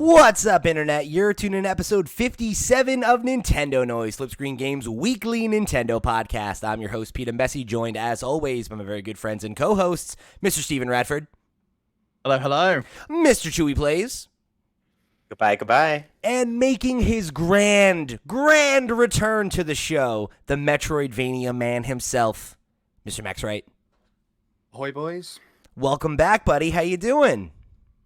What's up, Internet? You're tuning in to episode 57 of Nintendo Noise, Flipscreen Games' weekly Nintendo podcast. I'm your host, Pete and Bessie, joined, as always, by my very good friends and co-hosts, Mr. Steven Radford. Hello, hello. Mr. Chuy Plays. Goodbye, goodbye. And making his grand return to the show, the Metroidvania man himself, Mr. Max Wright. Ahoy, boys. Welcome back, buddy. How you doing?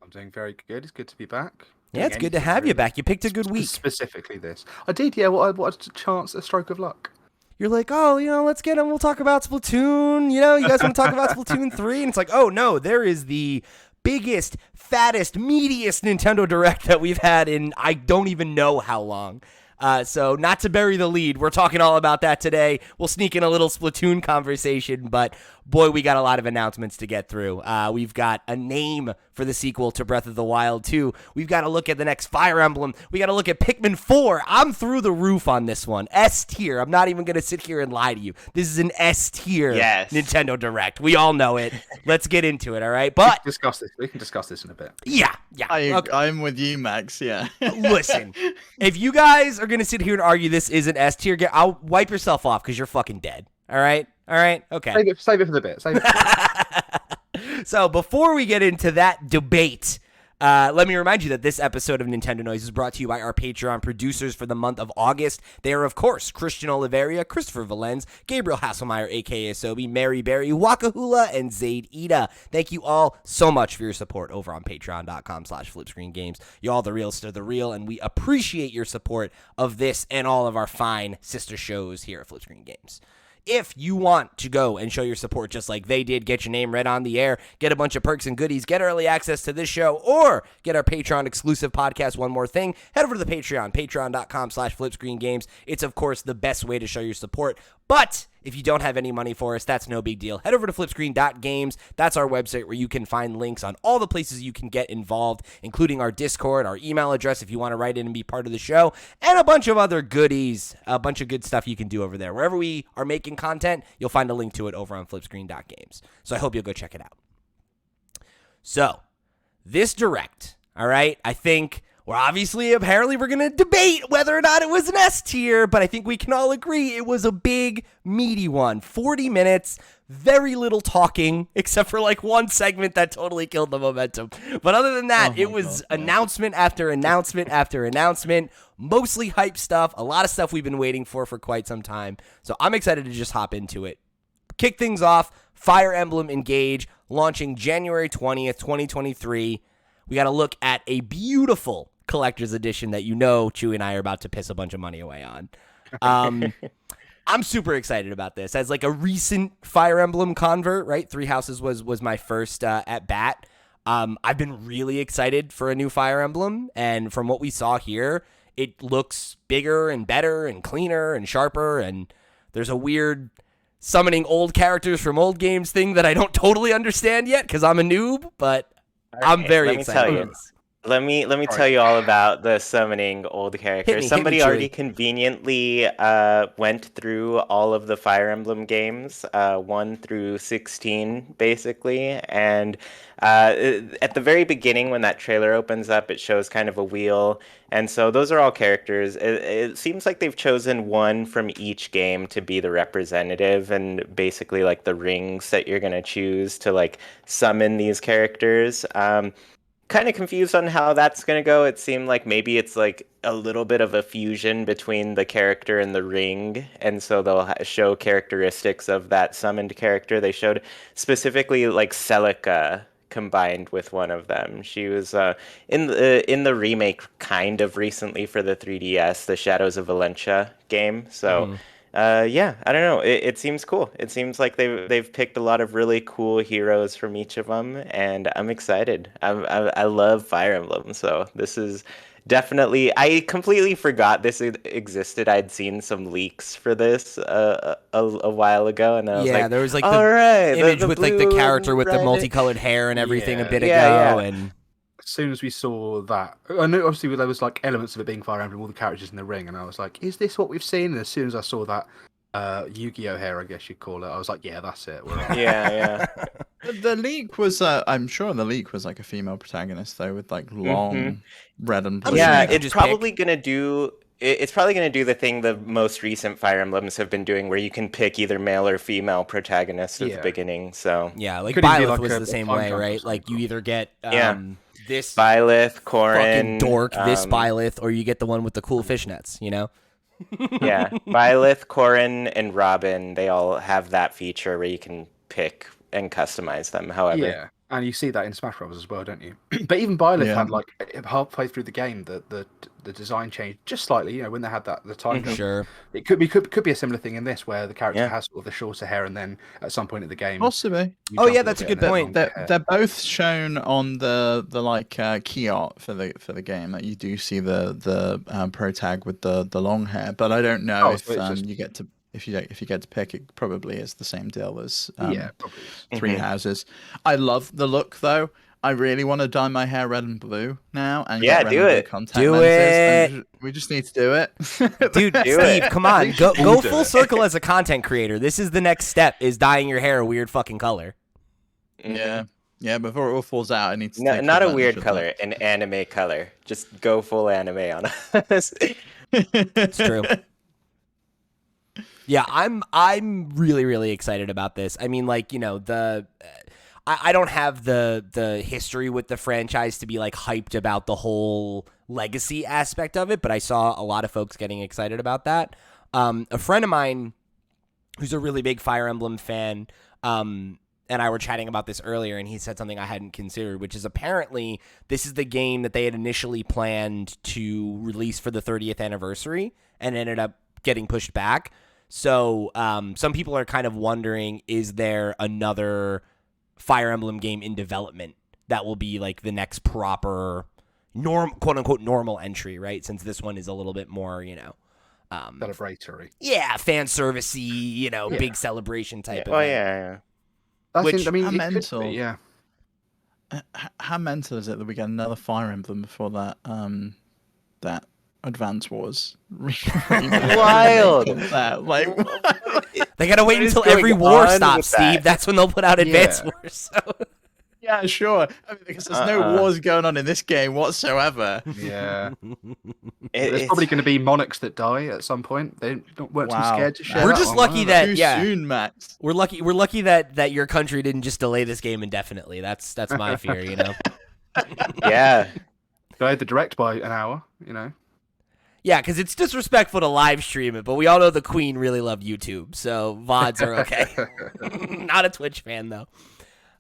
I'm doing very good. It's good to be back. Yeah, it's good to have you back. You picked a good week. Specifically this. I did, yeah. What a chance, a stroke of luck. You're like, oh, let's get him. We'll talk about Splatoon. You guys want to talk about Splatoon 3? And it's like, oh, no, there is the biggest, fattest, meatiest Nintendo Direct that we've had in I don't even know how long. So not to bury the lead, we're talking all about that today. We'll sneak in a little Splatoon conversation, but boy, we got a lot of announcements to get through. We've got a name for the sequel to Breath of the Wild 2. We've got to look at the next Fire Emblem. We got to look at Pikmin 4. I'm through the roof on this one. S tier. I'm not even going to sit here and lie to you. This is an S tier Nintendo Direct. We all know it. Let's get into it, all right? But we can discuss this in a bit. Yeah. Okay. I'm with you, Max, yeah. Listen, if you guys are going to sit here and argue this is an S tier, I'll wipe yourself off because you're fucking dead. All right? Okay. Save it for the bit. Save it. So before we get into that debate, let me remind you that this episode of Nintendo Noise is brought to you by our Patreon producers for the month of August. They are, of course, Christian Oliveria, Christopher Valenz, Gabriel Hasselmeyer, a.k.a. Sobi, Mary Berry, Wakahula, and Zaid Ida. Thank you all so much for your support over on patreon.com/flipscreengames. You all the realest of the real, and we appreciate your support of this and all of our fine sister shows here at Flipscreen Games. If you want to go and show your support just like they did, get your name read on the air, get a bunch of perks and goodies, get early access to this show, or get our Patreon exclusive podcast, One More Thing, head over to the Patreon, patreon.com/flipscreengames. It's, of course, the best way to show your support. But if you don't have any money for us, that's no big deal. Head over to flipscreen.games. That's our website where you can find links on all the places you can get involved, including our Discord, our email address if you want to write in and be part of the show, and a bunch of other goodies, a bunch of good stuff you can do over there. Wherever we are making content, you'll find a link to it over on flipscreen.games. So I hope you'll go check it out. So, this Direct, all right, I think apparently we're going to debate whether or not it was an S tier, but I think we can all agree it was a big, meaty one. 40 minutes, very little talking, except for like one segment that totally killed the momentum. But other than that, it was announcement after announcement after announcement, mostly hype stuff, a lot of stuff we've been waiting for quite some time. So I'm excited to just hop into it. Kick things off, Fire Emblem Engage, launching January 20th, 2023. We got to look at a beautiful collector's edition that Chuy and I are about to piss a bunch of money away on. I'm super excited about this. As like a recent Fire Emblem convert, right? Three Houses was my first at bat. I've been really excited for a new Fire Emblem, and from what we saw here, it looks bigger and better and cleaner and sharper, and there's a weird summoning old characters from old games thing that I don't totally understand yet because I'm a noob, but I'm very excited. Let me tell you all about the summoning old characters. Somebody already conveniently went through all of the Fire Emblem games, 1 through 16, basically. And at the very beginning, when that trailer opens up, it shows kind of a wheel. And so those are all characters. It seems like they've chosen one from each game to be the representative, and basically like the rings that you're going to choose to like summon these characters. Kind of confused on how that's going to go. It seemed like maybe it's like a little bit of a fusion between the character and the ring, and so they'll show characteristics of that summoned character. They showed specifically like Celica combined with one of them. She was in the remake kind of recently for the 3DS, the Shadows of Valentia game. So I don't know. It seems cool. It seems like they've picked a lot of really cool heroes from each of them, and I'm excited. I love Fire Emblem, so this is definitely. I completely forgot this existed. I'd seen some leaks for this a while ago, and I was like, there was like all right, image the with like the character with the multicolored hair and everything a bit ago, and. As soon as we saw that, I knew obviously there was like elements of it being Fire Emblem, all the characters in the ring, and I was like, "Is this what we've seen?" And as soon as I saw that Yu-Gi-Oh hair, I guess you'd call it. I was like, yeah, that's it. Yeah. The leak was, I'm sure the leak was like a female protagonist though, with like long red and blue. I'm sure Yeah, you could it's just probably gonna do. It's probably going to do the thing the most recent Fire Emblems have been doing, where you can pick either male or female protagonist at the beginning. So yeah, like Could even be Byleth like was a the same time way, jump or right? Like you something. either get this Byleth, Corrin, fucking dork, this Byleth, or you get the one with the cool fishnets, you know? Yeah, Byleth, Corrin, and Robin, they all have that feature where you can pick and customize them. However, Yeah, and you see that in Smash Bros as well, don't you? But even Byleth Yeah. had like halfway through the game, the design changed just slightly. You know, when they had the time jump. Sure. It could be a similar thing in this, where the character has sort of the shorter hair, and then at some point in the game, Possibly. you Oh, jump yeah, a that's a little good bit and point. then longer hair. They're both shown on the like key art for the game. That you do see the pro tag with the long hair, but I don't know if so it's just- you get to if you get to pick. It probably is the same deal as Yeah, probably is. Three Houses. I love the look though. I really want to dye my hair red and blue now and get red do and blue it. contact Do lenses. it. We just need to do it. Dude, Do Steve, it. come on. We Go should all do full it. circle as a content creator. This is the next step, is dyeing your hair a weird fucking color. Yeah. Before it all falls out, I need to. No, take not a advantage weird of color, an anime color. Just go full anime on us. It's true. Yeah, I'm really, really excited about this. I mean, like, you know, I don't have the history with the franchise to be like hyped about the whole legacy aspect of it, but I saw a lot of folks getting excited about that. A friend of mine who's a really big Fire Emblem fan, and I were chatting about this earlier, and he said something I hadn't considered, which is apparently this is the game that they had initially planned to release for the 30th anniversary and ended up getting pushed back. So some people are kind of wondering, is there another Fire Emblem game in development that will be like the next proper quote unquote normal entry, right? Since this one is a little bit more, you know, Celebratory. yeah, fan servicey, you know, big celebration type of Oh thing. yeah. I mean, how it could mental. be, yeah. How mental is it that we get another Fire Emblem before that that Advance Wars? Wild. Like, They gotta wait What is until every going war on stops, with Steve. that? That's when they'll put out Advance Yeah. Wars. So. yeah, sure. I mean, because there's no wars going on in this game whatsoever. Yeah. It- There's probably going to be monarchs that die at some point. They weren't too Wow. scared to share. We're that just one, lucky were that- they? Too yeah. soon, Max. We're lucky that your country didn't just delay this game indefinitely. That's my fear, you know. yeah. Delayed the direct by an hour. You know. Yeah, because it's disrespectful to live stream it, but we all know the Queen really loved YouTube, so VODs are okay. Not a Twitch fan though.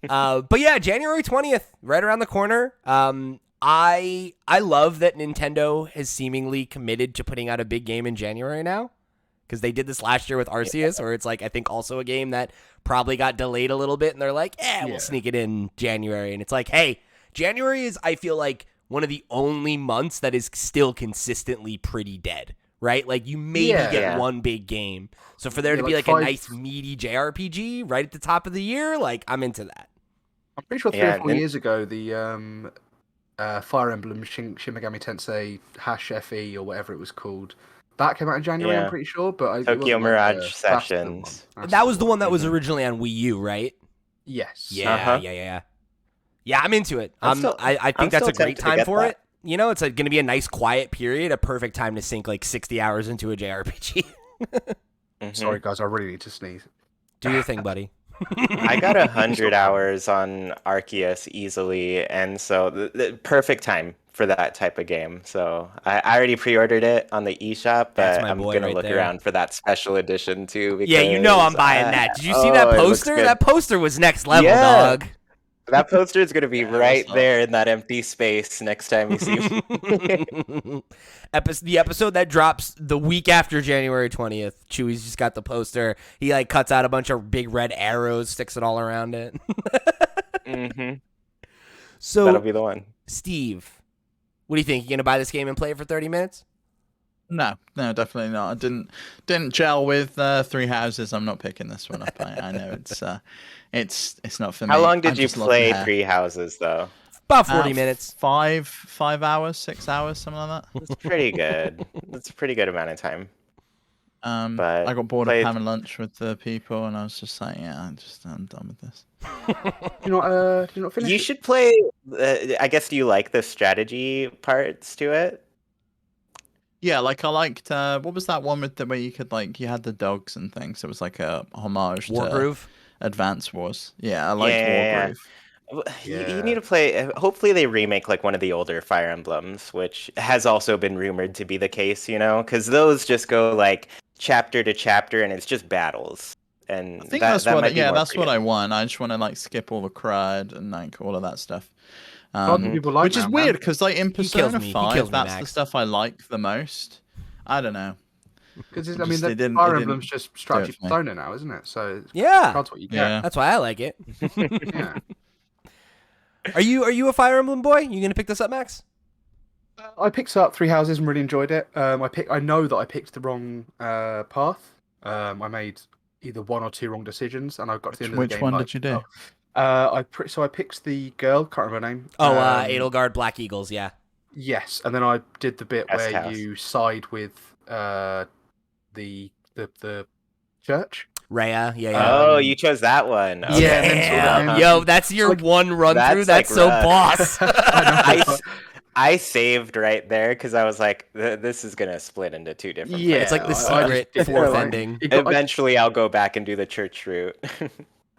But yeah, January 20th, right around the corner. I love that Nintendo has seemingly committed to putting out a big game in January now, because they did this last year with Arceus, where it's like I think also a game that probably got delayed a little bit, and they're like, we'll sneak it in January, and it's like, hey, January is, I feel like, one of the only months that is still consistently pretty dead, right? Like you maybe get one big game, so for there to be like a nice meaty JRPG right at the top of the year, like I'm into that. I'm pretty sure 3 or 4 years ago, the Fire Emblem Shin Megami Tensei #FE or whatever it was called, that came out in January. I'm pretty sure, but Tokyo Mirage Sessions. That was the one that was originally on Wii U, right? Yes. Yeah. Yeah, I'm into it. I think I'm that's a still great tempted to time get for that. it. You know, it's going to be a nice quiet period, a perfect time to sink like 60 hours into a JRPG. Sorry, guys, I really need to sneeze. Do your thing, buddy. I got 100 hours on Arceus easily, and so the perfect time for that type of game. So I already pre-ordered it on the eShop, That's but my I'm boy gonna right look there. around for that special edition too. Yeah, you know I'm buying that. Did you see that it looks poster? good. That poster was next level, Yeah. dog. That poster is gonna be right what's up? there in that empty space next time you see me. The episode that drops the week after January 20th. Chewy's just got the poster. He like cuts out a bunch of big red arrows, sticks it all around it. So That'll be the one. Steve, what do you think? You gonna buy this game and play it for 30 minutes? No, definitely not. I didn't gel with Three Houses. I'm not picking this one up. I know it's not for me. How long I did you just love play the hair. Three Houses though? About 40 minutes. 5 hours, 6 hours, something like that. It's pretty good. That's a pretty good amount of time. But I got bored played... of having lunch with the people, and I was just like, yeah, I'm done with this. Do you not finish You it? should play. I guess, do you like the strategy parts to it? Yeah, like I liked what was that one with the where you could like you had the dogs and things. It was like a homage to Wargroove. Advance Wars. Yeah, I liked Yeah. Wargroove. You need to play. Hopefully, they remake like one of the older Fire Emblems, which has also been rumored to be the case. Because those just go like chapter to chapter, and it's just battles. And I think that might be more that's for what you. I want. I just want to like skip all the crud and like all of that stuff. People like Which is now, weird man. because like in He kills Persona me. He 5, kills me, that's the Max. stuff I like the most. I don't know. Because It I mean, just- it the didn't- Fire it Emblem's didn't just do it strategy for me. Persona now, isn't it? So Yeah. that's what you get. Yeah. That's why I like it. Yeah. Are you a Fire Emblem boy? You gonna pick this up, Max? I picked up Three Houses and really enjoyed it. I know that I picked the wrong path. I made either one or two wrong decisions, and I got to the end of the Which game. one like, did you do? I picked the girl. Can't remember her name. Edelgard Black Eagles. Yeah. Yes, and then I did the bit Guest where house. you side with the church. Rhea. Yeah. Oh, you chose that one. Okay. Yeah, and then sort of- Damn. Yo, that's your like- one run through. That's, That's like, so rough. boss. I know. I saved right there because I was like, this is gonna split into two different. Yeah, It's like the places. I secret just- fourth like, ending. it got- Eventually, I'll go back and do the church route.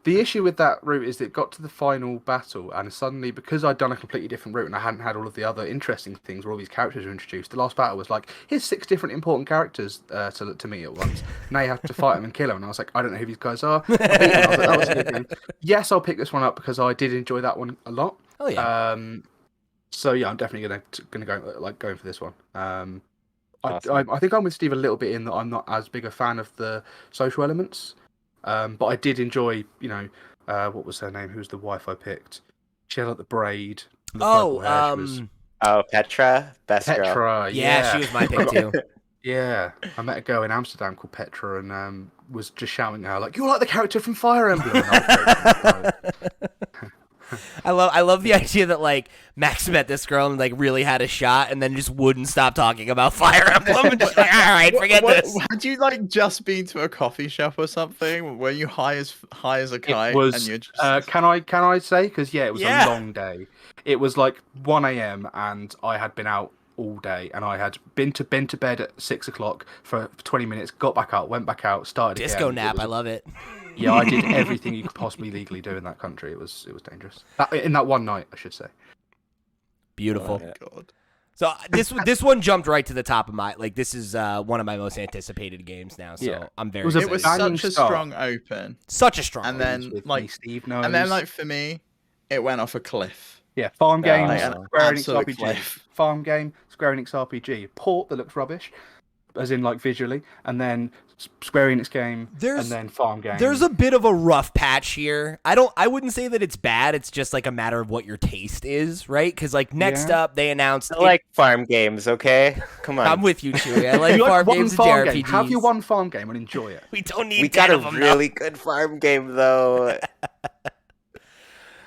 The issue with that route is that it got to the final battle, and suddenly, because I'd done a completely different route and I hadn't had all of the other interesting things where all these characters were introduced, the last battle was like, here's 6 different important characters to me at once. Now you have to fight them and kill them. And I was like, I don't know who these guys are. I beat them. I was like, that was a good game. Yes, I'll pick this one up because I did enjoy that one a lot. Oh yeah. So yeah, I'm definitely gonna go going for this one. Awesome. I think I'm with Steve a little bit in that I'm not as big a fan of the social elements. But I did enjoy, what was her name? Who was the wife I picked? She had like the braid. The purple hair. She was... Oh, Petra, best girl. Petra. yeah, she was my pick too. Yeah, I met a girl in Amsterdam called Petra, and was just shouting at her like, "You're like the character from Fire Emblem." And I was I love the idea that like Max met this girl and like really had a shot and then just wouldn't stop talking about Fire Emblem and just like, all right, forget this. Had you like just been to a coffee shop or something? Were you high as a kite? it was. And you're just... Can I say? Because it was Yeah. a long day. It was like 1 a.m. and I had been out all day, and I had been to bed at 6 o'clock for 20 minutes. Got back out, went back out, started Disco again. nap, I love it. Yeah, I did everything you could possibly legally do in that country. It was dangerous. In that one night, I should say. Beautiful. Oh, God. So this one jumped right to the top of my this is one of my most anticipated games now. So Yeah. I'm very. It was a It was banging such a start. strong open, such a strong. and one. then With like me, Steve knows. and then like for me, it went off a cliff. Yeah, farm games, Like an Square Enix absolute RPG. cliff. Farm game, Square Enix RPG. Port that looks rubbish, as in like visually, and then Square Enix game, and then farm game. There's a bit of a rough patch here. I wouldn't say that it's bad. It's just like a matter of what your taste is, right? Because like next Yeah. up, they announced. I like farm games, okay? Come on. I'm with you, Chuy. I like You farm one games and farm game. JRPGs. Have your one farm game and enjoy it. We don't need We 10 got a of them. really good farm game, though.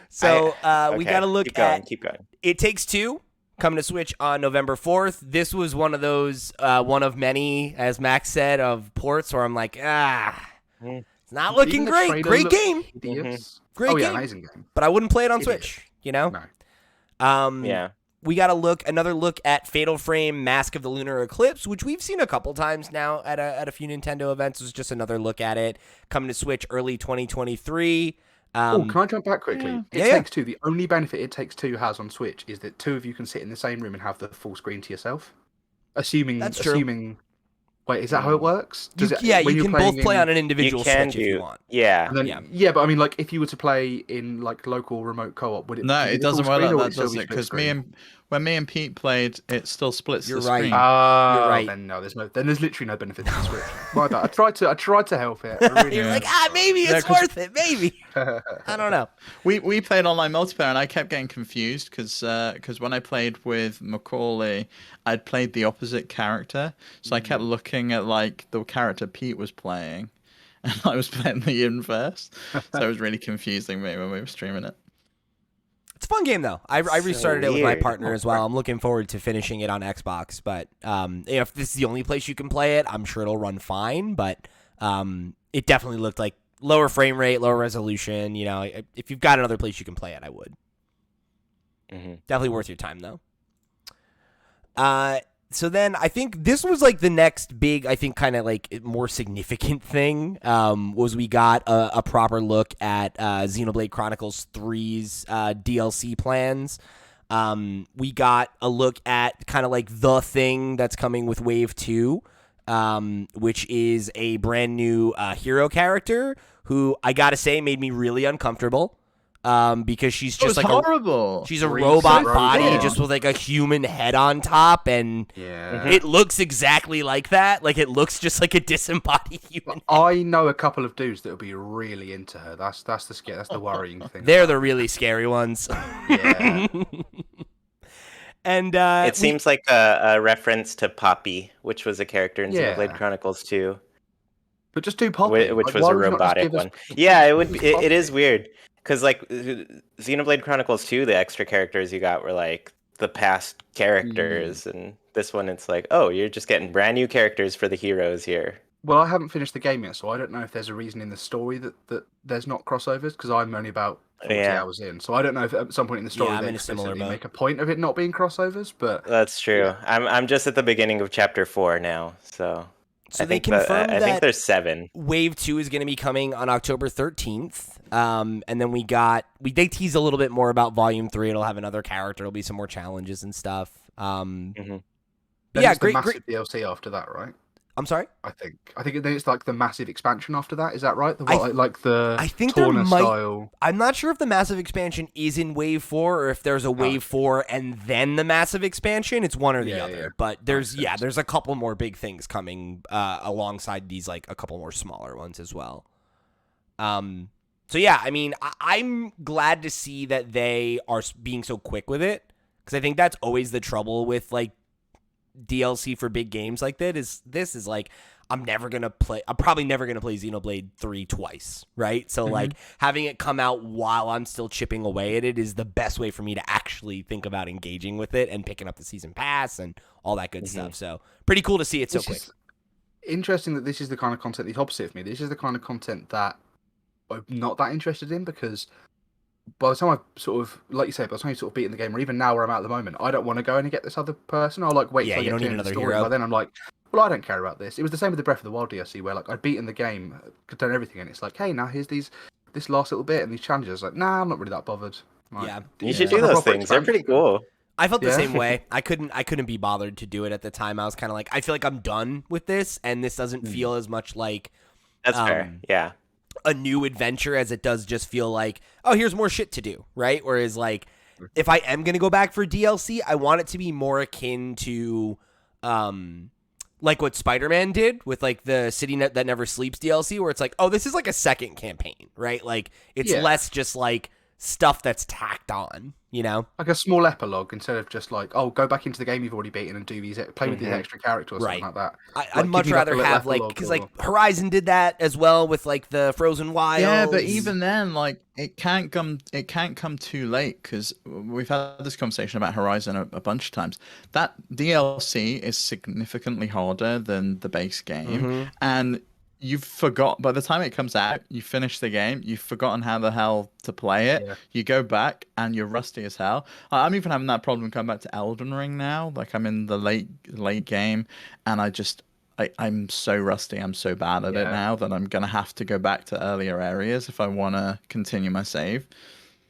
So we Okay, got to look keep going. It Takes Two, coming to Switch on November 4th. This was one of those, one of many, as Max said, of ports where I'm like, it's not looking Even the great. trailer Great looked game, hideous. Great Oh yeah, game. amazing game. but I wouldn't play it on Idiot. Switch. You know. No. Yeah. We got another look at Fatal Frame: Mask of the Lunar Eclipse, which we've seen a couple times now at a few Nintendo events. It was just another look at it, coming to Switch early 2023. Can I jump back quickly? yeah. It Yeah. Takes Two. The only benefit It Takes Two has on Switch is that 2 of you can sit in the same room and have the full screen to yourself. Assuming. Wait, is that how it works? You can both play on an individual You can Switch if you want. Yeah. And then, yeah, but I mean, like, if you were to play in like local remote co-op, would it? No, be it the full doesn't work screen, or like would that, still does be it? split Because screen? when me and Pete played, it still splits You're the right. screen. You're right. Then no, there's literally no benefit to the Switch. My bad. I tried to help it. I really You're did. like, maybe it's 'cause- worth it. Maybe. I don't know. We played online multiplayer, and I kept getting confused because when I played with Macaulay, I'd played the opposite character, so I kept looking at like the character Pete was playing, and I was playing the inverse. So it was really confusing me when we were streaming it. fun game though. I restarted it with my weird. partner as well. I'm looking forward to finishing it on Xbox. But if this is the only place you can play it, I'm sure it'll run fine. But it definitely looked like lower frame rate, lower resolution. You know, if you've got another place you can play it, I would. Definitely worth your time though. So then I think this was like the next big, I think kind of like more significant thing was we got a proper look at Xenoblade Chronicles 3's DLC plans. We got a look at kind of like the thing that's coming with Wave 2, which is a brand new hero character who I gotta say made me really uncomfortable. Because she's just like horrible. She's a robot body just with like a human head on top, and it looks exactly like that. Like it looks just like a disembodied human. I know a couple of dudes that will be really into her. That's the worrying thing. They're the really scary ones. Yeah. And it seems like a reference to Poppy, which was a character in Xenoblade Chronicles 2. But just do Poppy, which was a robotic one. Yeah, it would. It is weird. Because, like, Xenoblade Chronicles 2, the extra characters you got were, like, the past characters. And this one, it's like, oh, you're just getting brand new characters for the heroes here. Well, I haven't finished the game yet, so I don't know if there's a reason in the story that there's not crossovers, because I'm only about 40 hours in. So I don't know if at some point in the story they explicitly make a point of it not being crossovers, but... That's true. Yeah. I'm just at the beginning of Chapter 4 now, so... So they confirmed that I think there's 7. Wave 2 is going to be coming on October 13th. And then they tease a little bit more about Volume 3. It'll have another character. It'll be some more challenges and stuff. Yeah, great DLC after that, right? I'm sorry? I think it's like the massive expansion after that. Is that right? I think Torna style. I'm not sure if the massive expansion is in Wave 4 or if there's a Wave 4 and then the massive expansion. It's one or the other. Yeah. But there's a couple more big things coming alongside these, like a couple more smaller ones as well. So yeah, I mean, I'm glad to see that they are being so quick with it, because I think that's always the trouble with like DLC for big games like that. This is like, I'm probably never gonna play Xenoblade 3 twice, right? So like having it come out while I'm still chipping away at it is the best way for me to actually think about engaging with it and picking up the season pass and all that good stuff. So pretty cool to see it so quick. Interesting that this is the kind of content, the opposite of me. This is the kind of content that I'm not that interested in, because by the time I sort of, like you say, by the time you sort of beaten the game, or even now where I'm at the moment, I don't want to go in and get this other person. I'll like wait till I get to another story. By then I'm like, well, I don't care about this. It was the same with the Breath of the Wild DLC, where like I'd beaten the game, done everything, and it's like, hey, now here's this last little bit and these challenges. Like, nah, I'm not really that bothered. Like, you should do those things. They're pretty cool. I felt the same way. I couldn't be bothered to do it at the time. I was kind of like, I feel like I'm done with this, and this doesn't feel as much like that's fair. Yeah. A new adventure as it does just feel like, oh, here's more shit to do, right? Whereas like if I am going to go back for DLC, I want it to be more akin to like what Spider-Man did with like the City That Never Sleeps DLC, where it's like, oh, this is like a second campaign, right? Like it's less just like stuff that's tacked on, you know? Like a small epilogue instead of just like, oh, go back into the game you've already beaten and do these, play with these extra characters or something like that. I'd much rather have like, because like Horizon did that as well with like the Frozen Wilds. Yeah, but even then, like it can't come too late, because we've had this conversation about Horizon a bunch of times. That DLC is significantly harder than the base game, and you've forgot, by the time it comes out, you finish the game, you've forgotten how the hell to play it. Yeah. You go back and you're rusty as hell. I'm even having that problem coming back to Elden Ring now. Like I'm in the late game, and I'm so rusty. I'm so bad at it now that I'm gonna have to go back to earlier areas if I want to continue my save.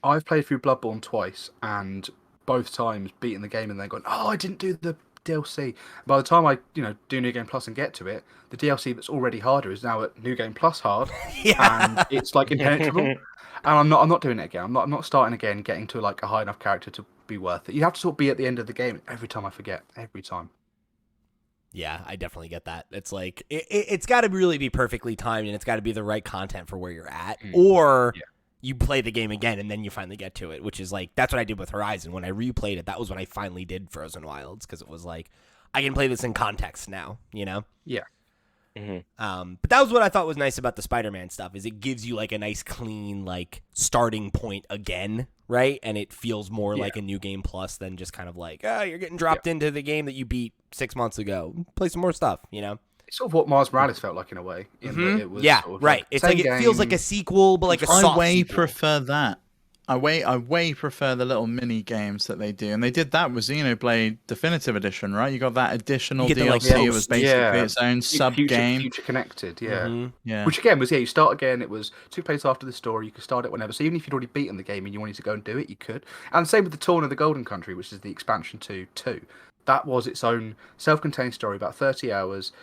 I've played through Bloodborne twice, and both times beating the game and then going, oh, I didn't do the DLC. By the time I, do New Game Plus and get to it, the DLC that's already harder is now at New Game Plus hard, and it's like impenetrable. And I'm not doing it again. I'm not starting again, getting to like a high enough character to be worth it. You have to sort of be at the end of the game. Every time I forget, every time. Yeah, I definitely get that. It's like it's got to really be perfectly timed, and it's got to be the right content for where you're at, or you play the game again and then you finally get to it, which is like, that's what I did with Horizon. When I replayed it, that was when I finally did Frozen Wilds, because it was like, I can play this in context now, Yeah. But that was what I thought was nice about the Spider-Man stuff, is it gives you like a nice clean like starting point again, right? And it feels more like a new game plus than just kind of like, you're getting dropped into the game that you beat 6 months ago. Play some more stuff, you know? It's sort of what Miles Morales felt like in a way. In that it was sort of right. like It's same like it game. feels like a sequel, but like a soft I way sequel. prefer that. I way prefer the little mini games that they do, and they did that with Xenoblade Definitive Edition, right? You got that additional You get the, like, DLC. It was post. basically its own sub game. Future connected, yeah. Yeah. Which again was you start again. It was took place after the story. You could start it whenever. So even if you'd already beaten the game and you wanted to go and do it, you could. And same with the Torn of the Golden Country, which is the expansion to 2. That was its own self-contained story, about 30 hours.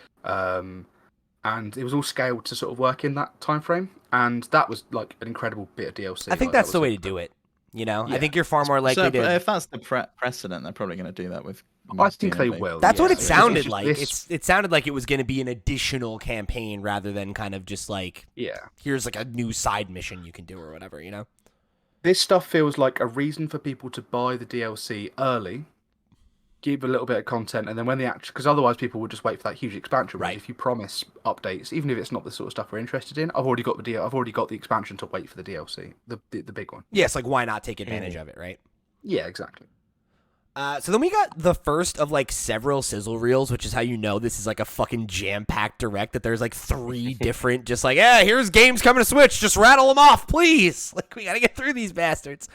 And it was all scaled to sort of work in that time frame, and that was like an incredible bit of DLC. I think that's the way to do it. You know, I think you're far more likely to. If that's the precedent, they're probably going to do that with. I think they will. That's what it sounded like. It sounded like it was going to be an additional campaign rather than kind of just like, here's like a new side mission you can do or whatever. You know, this stuff feels like a reason for people to buy the DLC early. Give a little bit of content, and then when because otherwise people would just wait for that huge expansion. Right. If you promise updates, even if it's not the sort of stuff we're interested in, I've already got the expansion to wait for the DLC, the big one. Yes, like why not take advantage of it, right? Yeah, exactly. So then we got the first of like several sizzle reels, which is how you know this is like a fucking jam-packed direct, that there's like 3 different, just like, here's games coming to Switch, just rattle them off, please. Like, we gotta get through these bastards.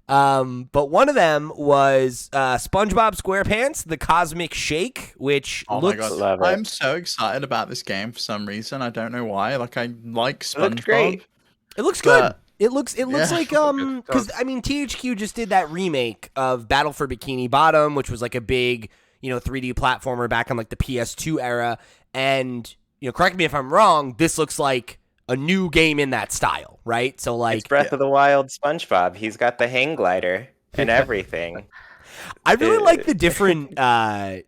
But one of them was SpongeBob SquarePants, The Cosmic Shake, which my God. Love it. I'm so excited about this game for some reason. I don't know why. Like, I like SpongeBob. It looks great. It looks good. It looks like because I mean THQ just did that remake of Battle for Bikini Bottom, which was like a big 3D platformer back on like the PS2 era, and correct me if I'm wrong, this looks like a new game in that style, right? So like it's Breath of the Wild SpongeBob. He's got the hang glider and everything. I really like the different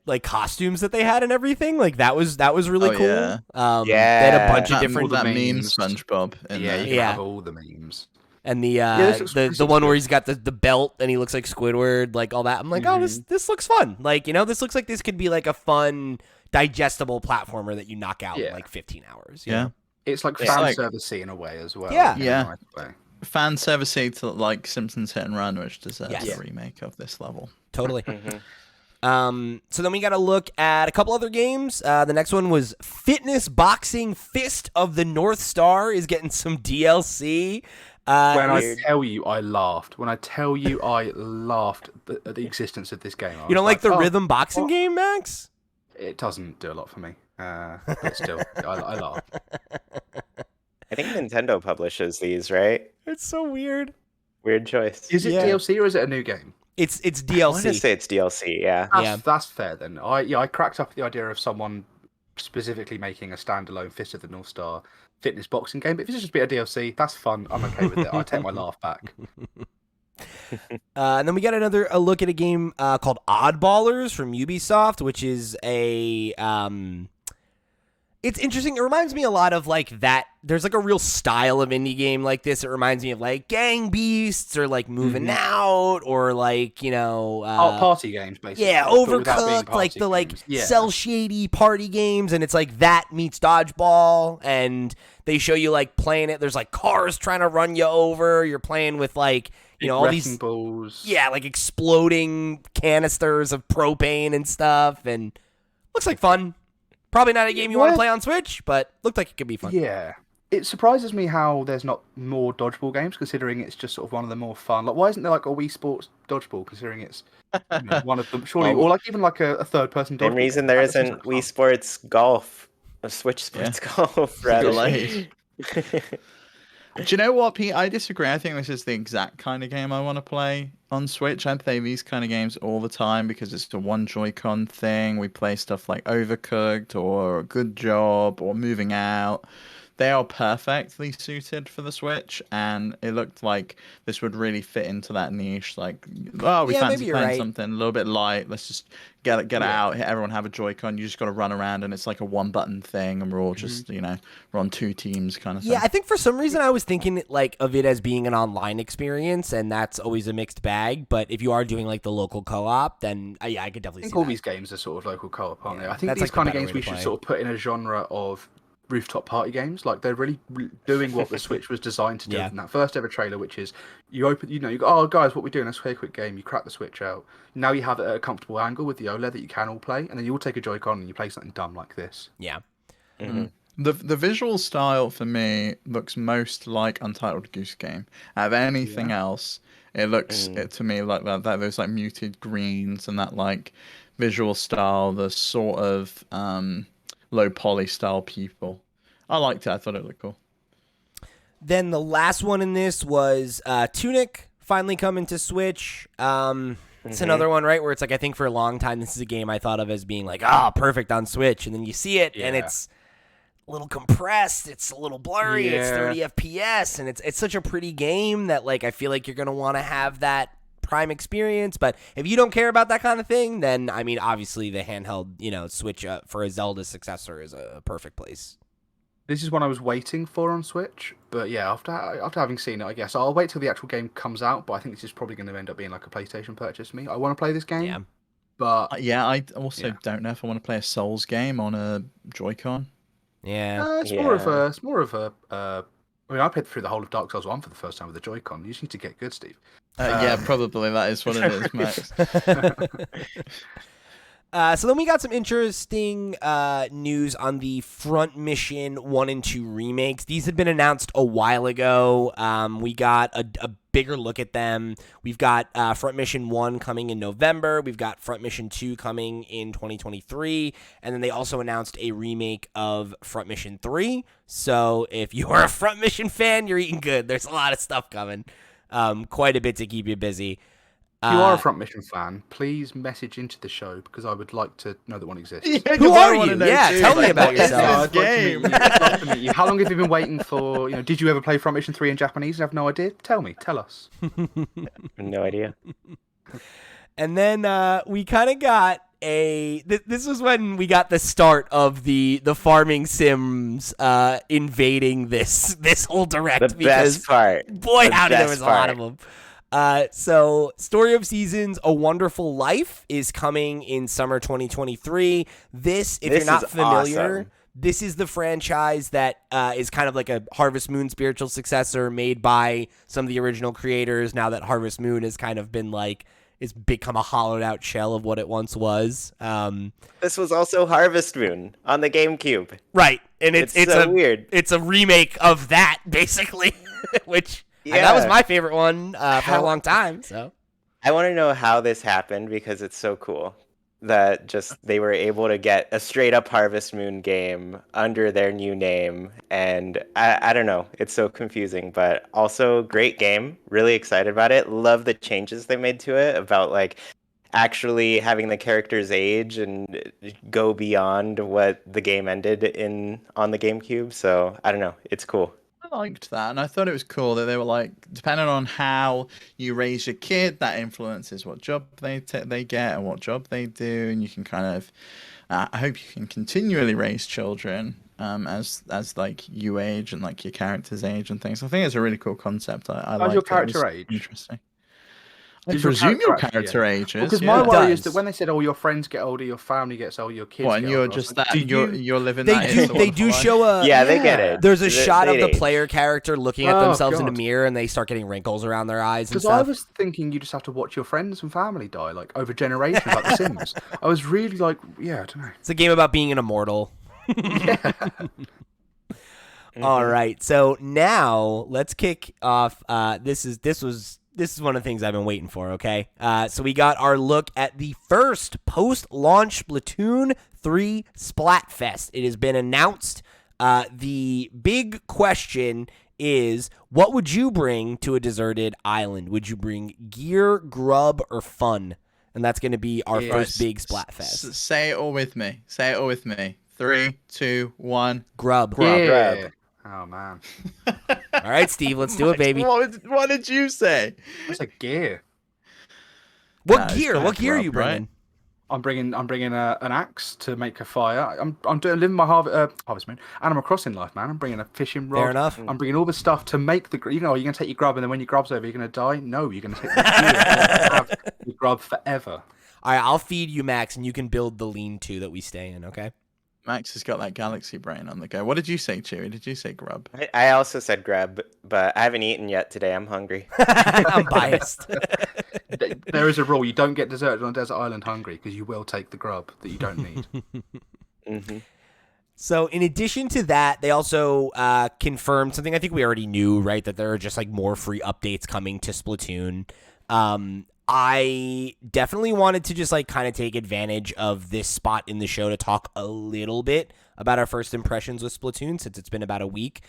like costumes that they had and everything. Like that was really cool. Yeah. They had a bunch of All different that memes SpongeBob. You can have all the memes. And the one where he's got the belt and he looks like Squidward, like all that. I'm like, this looks fun. Like, this looks like this could be like a fun, digestible platformer that you knock out in like 15 hours. You know? It's like fan service-y in a way as well. Yeah. Yeah. Fan service-y to like Simpsons Hit and Run, which deserves a remake of this level. Totally. So then we got to look at a couple other games. The next one was Fitness Boxing Fist of the North Star is getting some DLC. I tell you, I laughed. When I tell you, I laughed at the existence of this game. You don't like the rhythm boxing game, Max? It doesn't do a lot for me. But still, I laugh. I think Nintendo publishes these, right? It's so weird. Weird choice. Is it DLC or is it a new game? It's DLC. I want to say it's DLC, yeah. That's fair then. I cracked up at the idea of someone specifically making a standalone Fist of the North Star fitness boxing game. But if it's just a bit of DLC, that's fun. I'm okay with it. I take my laugh back. And then we got a look at a game called Oddballers from Ubisoft, which is a it's interesting. It reminds me a lot of like that. There's like a real style of indie game like this. It reminds me of like Gang Beasts or like Moving Out or like party games basically. Yeah, Overcooked, like the like cell shady party games, and it's like that meets dodgeball, and they show you like playing it. There's like cars trying to run you over. You're playing with like all these balls. Yeah, like exploding canisters of propane and stuff, and looks like fun. Probably not a game you want to play on Switch, but looked like it could be fun. Yeah. It surprises me how there's not more dodgeball games, considering it's just sort of one of the more fun. Like, why isn't there like a Wii Sports dodgeball, considering it's one of them? Surely, or like even like a third-person dodgeball. Same reason there isn't Wii Sports Golf, or Switch Sports Golf, rather. Do you know what, Pete? I disagree. I think this is the exact kind of game I want to play on Switch. I play these kind of games all the time because it's the one Joy-Con thing. We play stuff like Overcooked or A Good Job or Moving Out. They are perfectly suited for the Switch, and it looked like this would really fit into that niche. Like, we fancy playing something a little bit light. Let's just get it out. Everyone have a Joy-Con. You just got to run around, and it's like a one-button thing, and we're all just, we're on 2 teams kind of thing. Yeah, I think for some reason I was thinking like of it as being an online experience, and that's always a mixed bag. But if you are doing like the local co-op, then I could definitely see all that. these games are sort of local co-op, aren't they? I think that's these like kind the of better games way we to should play. sort of put in a genre of rooftop party games. Like they're really doing what the Switch was designed to do. Yeah. In that first ever trailer, which is you open, you go, oh guys, what we doing? Let's play a quick game. You crack the Switch out. Now you have it at a comfortable angle with the OLED that you can all play, and then you all take a Joy-Con and you play something dumb like this. Yeah. Mm-hmm. The visual style for me looks most like Untitled Goose Game. Out of anything else, it looks to me like that those like muted greens and that like visual style, the sort of low poly style people. I liked it. I thought it looked cool. Then the last one in this was Tunic finally coming to Switch. It's another one, right, where it's like I think for a long time this is a game I thought of as being like, perfect on Switch, and then you see it and it's a little compressed, it's a little blurry, it's 30 FPS, and it's such a pretty game that like I feel like you're gonna want to have that prime experience. But if you don't care about that kind of thing, then I mean, obviously the handheld, Switch for a Zelda successor is a perfect place. This is one I was waiting for on Switch, but yeah, after having seen it, I guess I'll wait till the actual game comes out. But I think this is probably going to end up being like a PlayStation purchase for me. I want to play this game, but I also don't know if I want to play a Souls game on a Joy-Con. Yeah, it's more of a. I mean, I played through the whole of Dark Souls 1 for the first time with the Joy-Con. You just need to get good, Steve. Yeah, probably that is what it is, Max. So then we got some interesting news on the Front Mission 1 and 2 remakes. These had been announced a while ago. We got a bigger look at them. We've got Front Mission 1 coming in November. We've got Front Mission 2 coming in 2023. And then they also announced a remake of Front Mission 3. So if you are a Front Mission fan, you're eating good. There's a lot of stuff coming. Quite a bit to keep you busy. If you are a Front Mission fan, please message into the show because I would like to know that one exists. Yeah, who are you? Yeah, tell me about yourself. How long have you been waiting for? Did you ever play Front Mission 3 in Japanese? I have no idea. Tell us. No idea. And then we kind of got this was when we got the start of the farming sims invading this whole direct. The best part. Boy, howdy, there was a lot of them. So Story of Seasons, A Wonderful Life is coming in summer 2023. If you're not familiar, awesome. This is the franchise that is kind of like a Harvest Moon spiritual successor made by some of the original creators. Now that Harvest Moon has kind of been like, it's become a hollowed out shell of what it once was. This was also Harvest Moon on the GameCube. Right. And it's so weird. It's a remake of that, basically, which... Yeah. That was my favorite one for a long time. So I want to know how this happened because it's so cool that just they were able to get a straight up Harvest Moon game under their new name. And I don't know. It's so confusing, but also great game. Really excited about it. Love the changes they made to it about like actually having the characters age and go beyond what the game ended on the GameCube. So I don't know. It's cool. I liked that, and I thought it was cool that they were like, depending on how you raise your kid, that influences what job they get and what job they do, and you can kind of, I hope you can continually raise children as like you age and like your character's age and things. I think it's a really cool concept. I like your character age? Interesting. I presume your character ages. Because my worry is that when they said, your friends get older, your family gets older, your kids and get you're older, just like, that, you're living they that. They do show a... Yeah, they get it. There's a shot of the age. player character looking at themselves in a mirror, and they start getting wrinkles around their eyes and stuff. Because I was thinking you just have to watch your friends and family die, like, over generations, like The Sims. I was really like, I don't know. It's a game about being an immortal. All right, so now let's kick off. This is one of the things I've been waiting for, okay? So we got our look at the first post-launch Splatoon 3 Splatfest. It has been announced. The big question is, what would you bring to a deserted island? Would you bring gear, grub, or fun? And that's going to be our first big Splatfest. Say it all with me. 3, 2, 1. Grub. Grub. Oh, man. All right, Steve, let's do it, baby. What did you say? That's a gear. What gear? What gear are you bringing? Right? I'm bringing an axe to make a fire. I'm living my Harvest Moon Animal Crossing life, man. I'm bringing a fishing rod. Fair enough. I'm bringing all the stuff to make the. You're going to take your grub, and then when your grub's over, you're going to die. No, you're going to take the gear and have your grub forever. All right, I'll feed you, Max, and you can build the lean-to that we stay in. Okay. Max has got that galaxy brain on the go. What did you say, Chewy? Did you say grub? I also said grub, but I haven't eaten yet today. I'm hungry. I'm biased. There is a rule: you don't get deserted on a desert island hungry because you will take the grub that you don't need. Mm-hmm. So in addition to that, they also confirmed something I think we already knew, right? That there are just like more free updates coming to Splatoon. I definitely wanted to just like kind of take advantage of this spot in the show to talk a little bit about our first impressions with Splatoon since it's been about a week.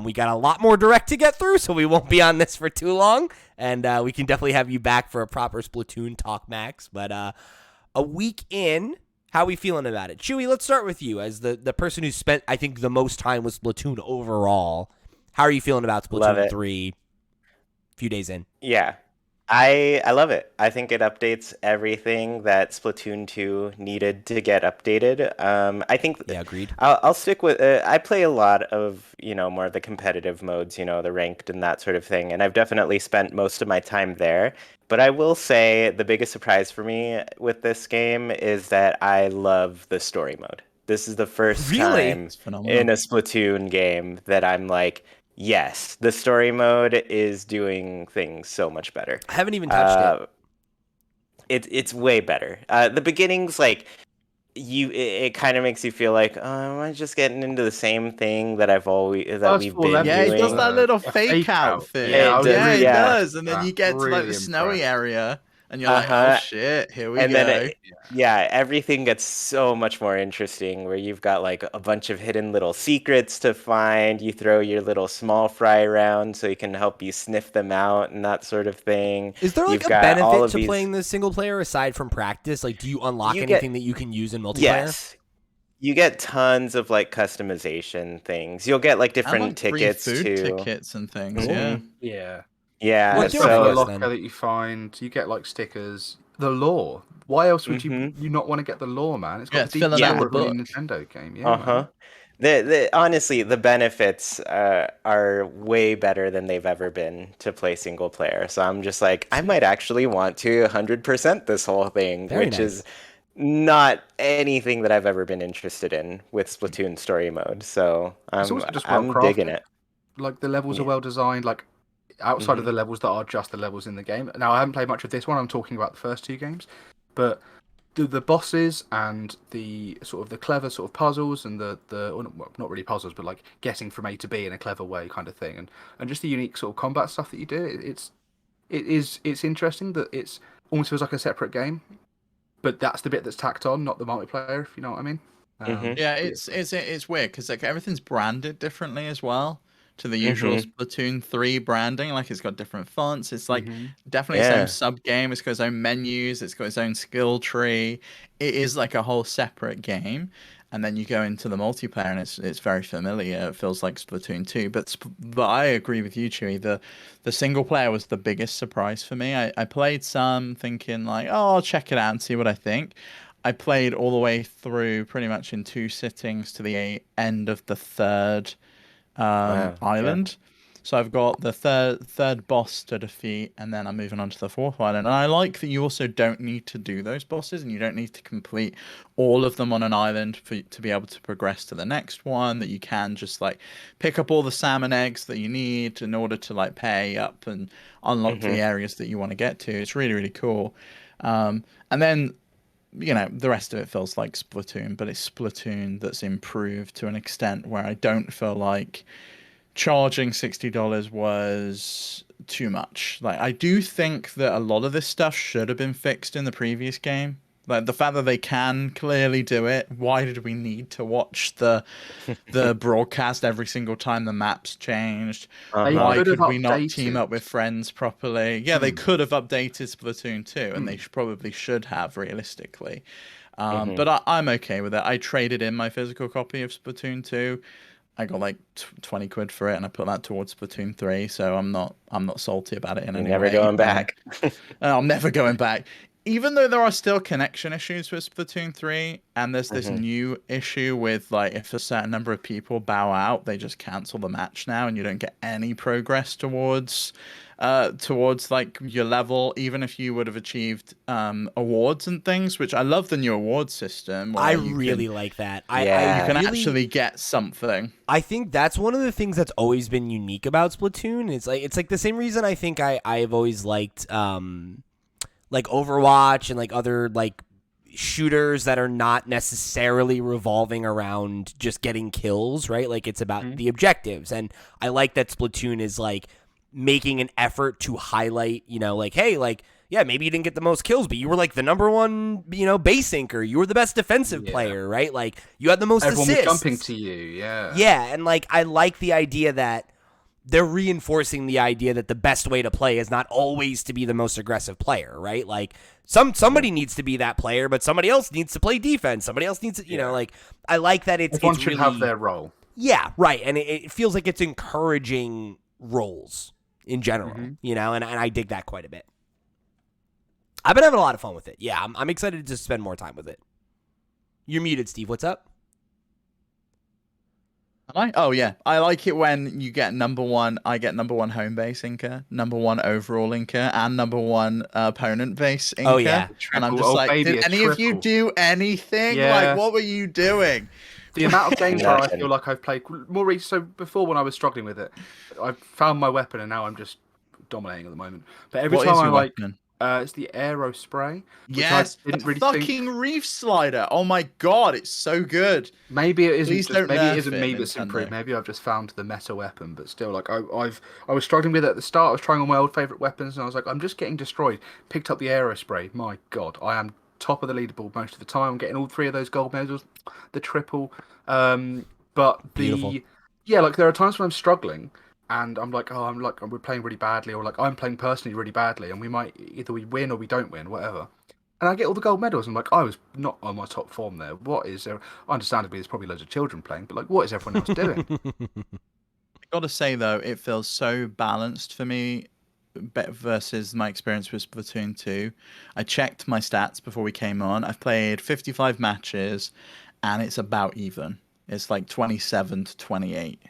We got a lot more direct to get through, so we won't be on this for too long. And we can definitely have you back for a proper Splatoon talk, Max. But a week in, how are we feeling about it? Chuy, let's start with you as the person who spent, I think, the most time with Splatoon overall. How are you feeling about Splatoon 3 a few days in? Yeah. I love it. I think it updates everything that Splatoon 2 needed to get updated. I think agreed. I'll stick with I play a lot of, more of the competitive modes, the ranked and that sort of thing, and I've definitely spent most of my time there. But I will say the biggest surprise for me with this game is that I love the story mode. This is the first time in a Splatoon game that I'm like, yes, the story mode is doing things so much better. I haven't even touched it. It's way better. The beginning's like it kind of makes you feel like, oh, am I just getting into the same thing that we've been doing? Yeah, he does that little fake out thing. Yeah, he does, and then you get to like the snowy area. And you're like, oh shit, here we go. Then everything gets so much more interesting where you've got like a bunch of hidden little secrets to find. You throw your little small fry around so he can help you sniff them out and that sort of thing. Is there like a benefit to playing the single player aside from practice? Like, do you unlock anything that you can use in multiplayer? Yes. You get tons of like customization things. You'll get like different tickets free food too. Tickets and things, Yeah. Yeah, Well, so a locker that you find, you get like stickers. The lore. Why else would you not want to get the lore, man? It's got filling out the book. Nintendo game. Yeah. Honestly, the benefits are way better than they've ever been to play single player. So I'm just like, I might actually want to 100% this whole thing, which is not anything that I've ever been interested in with Splatoon story mode. So I'm digging it. Like the levels are well designed. Like outside of the levels that are just the levels in the game. Now, I haven't played much of this one. I'm talking about the first two games. But the bosses and the sort of the clever sort of puzzles and well, not really puzzles, but like getting from A to B in a clever way kind of thing. And just the unique sort of combat stuff that you do. It's interesting that it's almost feels like a separate game. But that's the bit that's tacked on, not the multiplayer, if you know what I mean. Yeah, it's weird because like everything's branded differently as well to the usual Splatoon 3 branding. Like it's got different fonts. It's like definitely its own sub game. It's got its own menus. It's got its own skill tree. It is like a whole separate game. And then you go into the multiplayer and it's very familiar. It feels like Splatoon 2. But I agree with you, Chewy. The single player was the biggest surprise for me. I played some thinking like, oh, I'll check it out and see what I think. I played all the way through pretty much in 2 sittings to the end of the third island. So I've got the third boss to defeat, and then I'm moving on to the fourth island. And I like that you also don't need to do those bosses, and you don't need to complete all of them on an island to be able to progress to the next one. That you can just like pick up all the salmon eggs that you need in order to like pay up and unlock the areas that you want to get to. It's really, really cool. And then the rest of it feels like Splatoon, but it's Splatoon that's improved to an extent where I don't feel like charging $60 was too much. Like, I do think that a lot of this stuff should have been fixed in the previous game. Like, the fact that they can clearly do it, why did we need to watch the broadcast every single time the maps changed? Why could we not team up with friends properly? Yeah, they could have updated Splatoon 2, and they probably should have, realistically. But I'm okay with it. I traded in my physical copy of Splatoon 2. I got like 20 quid for it, and I put that towards Splatoon 3, so I'm not salty about it in any way. Never going back. I'm never going back. even though there are still connection issues with Splatoon 3, and there's this new issue with, like, if a certain number of people bow out, they just cancel the match now, and you don't get any progress towards like your level, even if you would have achieved awards and things, which I love the new award system. Where I really like that. Yeah. you can really, actually get something. I think that's one of the things that's always been unique about Splatoon. It's like the same reason I think I've always liked like Overwatch and like other like shooters that are not necessarily revolving around just getting kills, right? Like it's about the objectives. And I like that Splatoon is like making an effort to highlight, you know, like, hey, like, yeah, maybe you didn't get the most kills, but you were like the number one, you know, base inker. You were the best defensive player, right? Like you had the most Everyone assists. was jumping to you, yeah. Yeah, and like I like the idea that they're reinforcing the idea that the best way to play is not always to be the most aggressive player, right? Like somebody needs to be that player, but somebody else needs to play defense. Somebody else needs to, you know, like I like that Everyone should really, have their role. Yeah, right. And it feels like it's encouraging roles in general, you know, and I dig that quite a bit. I've been having a lot of fun with it. Yeah, I'm excited to spend more time with it. You're muted, Steve. What's up? Oh yeah, I like it when you get number one. I get number one home base inker, number one overall inker, and number one opponent base inker. Oh, yeah. And I'm Triple. just Oh, like, baby, did a any of you triple. do anything? Yeah. Like, what were you doing? The amount of games where I Nothing. feel like I've played more recently. So before, when I was struggling with it, I found my weapon, and now I'm just dominating at the moment. But every What time is I your like, weapon? it's the aero spray. Which Yes, I didn't the really fucking think. reef slider. Oh my god, it's so good. Maybe it isn't. Please Just, don't maybe it nerf isn't it, me that's Nintendo. improved. Maybe I've just found the meta weapon. But still, like I was struggling with it at the start. I was trying all my old favorite weapons, and I was like, I'm just getting destroyed. Picked up the aero spray. My god, I am top of the leaderboard most of the time. I'm getting all three of those gold medals, the triple. But Beautiful. yeah, like there are times when I'm struggling, and I'm like, we're playing really badly, or like I'm playing personally really badly, and we might either we win or we don't win, whatever. And I get all the gold medals. I'm like, I was not on my top form there. What is there? Understandably, there's probably loads of children playing, but like, what is everyone else doing? I gotta say though, it feels so balanced for me versus my experience with Splatoon 2. I checked my stats before we came on. I've played 55 matches, and it's about even. It's like 27 to 28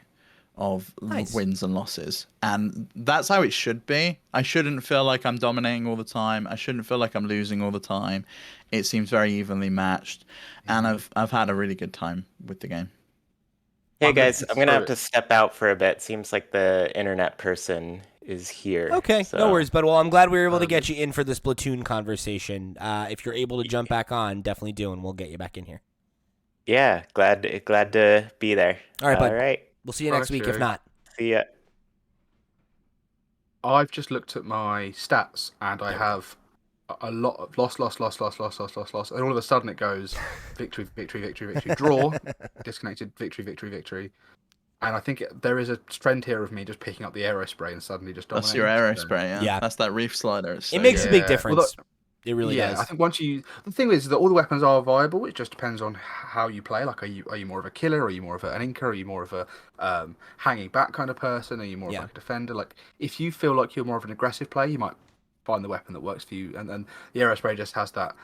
of Nice. wins and losses, and that's how it should be. I shouldn't feel like I'm dominating all the time. I shouldn't feel like I'm losing all the time. It seems very evenly matched, and I've had a really good time with the game. Hey I'm gonna guys, I'm gonna have to through step out for a bit. Seems like the internet person is here. Okay, so. no worries, but well, I'm glad we were able to get you in for this Splatoon conversation. If you're able to jump back on, definitely do, and we'll get you back in here. Yeah, glad to be there. All right, bud. All right, We'll see you next week, if Joe. not. see ya. I've just looked at my stats, and I have a lot of loss, and all of a sudden it goes victory, draw, disconnected, victory. And I think there is a trend here of me just picking up the aero spray and suddenly just dominating. That's your aero spray, yeah. Yeah. That's that reef slider. It's so It makes good. a big Yeah. difference. Well, it really yeah, does. I think once the thing is that all the weapons are viable. It just depends on how you play. Like, are you more of a killer? Are you more of an inker? Are you more of a hanging back kind of person? Are you more of like a defender? Like, if you feel like you're more of an aggressive player, you might find the weapon that works for you. And the aerospray just has that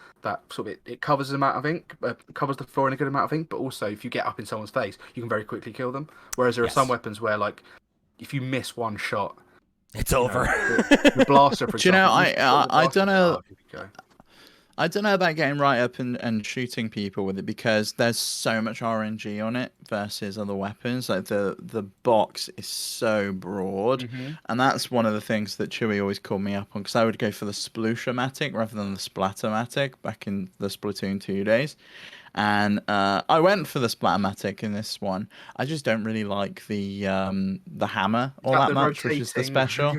sort of it covers the amount of ink, covers the floor in a good amount of ink. But also, if you get up in someone's face, you can very quickly kill them. Whereas there are some weapons where, like, if you miss one shot, it's over. The blaster, for Do you know, example. I don't know. here we go. I don't know about getting right up and shooting people with it, because there's so much RNG on it versus other weapons. Like the box is so broad, and that's one of the things that Chuy always called me up on, because I would go for the Splooshomatic rather than the Splattermatic back in the Splatoon 2 days. And I went for the Splattermatic in this one. I just don't really like the hammer all that much, which is the special.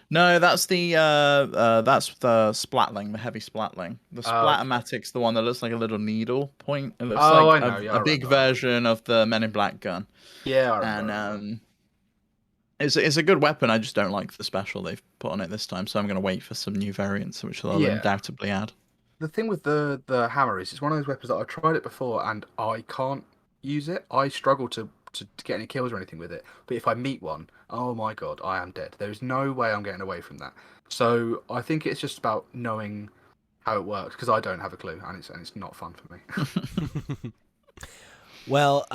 No, that's the Splatling, the heavy Splatling. The Splattermatic's the one that looks like a little needle point. It looks like I know. Yeah, I a big remember. version of the Men in Black gun. Yeah, I remember. And it's a good weapon. I just don't like the special they've put on it this time. So I'm going to wait for some new variants, which they'll undoubtedly add. The thing with the hammer is it's one of those weapons that I've tried it before and I can't use it. I struggle to get any kills or anything with it. But if I meet one, oh my god, I am dead. There is no way I'm getting away from that. So I think it's just about knowing how it works because I don't have a clue, and it's not fun for me. Well,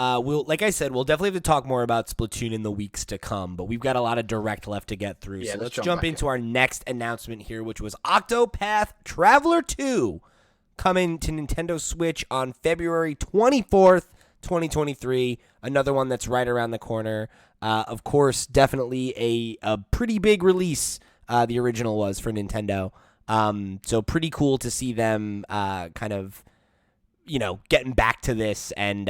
like I said, we'll definitely have to talk more about Splatoon in the weeks to come, but we've got a lot of Direct left to get through. Yeah, so let's let's jump jump back into our next announcement here, which was Octopath Traveler 2 coming to Nintendo Switch on February 24th, 2023. Another one that's right around the corner. Of course, definitely a pretty big release, the original was for Nintendo. So pretty cool to see them kind of, getting back to this and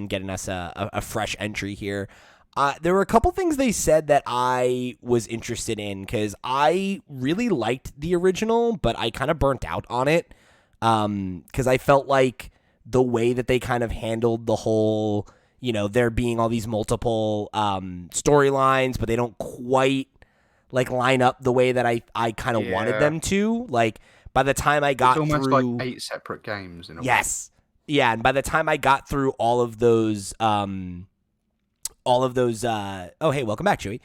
getting us a fresh entry here. There were a couple things they said that I was interested in because I really liked the original, but I kind of burnt out on it because I felt like the way that they kind of handled the whole, there being all these multiple storylines, but they don't quite like line up the way that I kind of wanted them to. Like by the time I got it's almost through like 8 separate games in a way. Yes. Yeah, and by the time I got through all of those oh hey, welcome back, Chuy.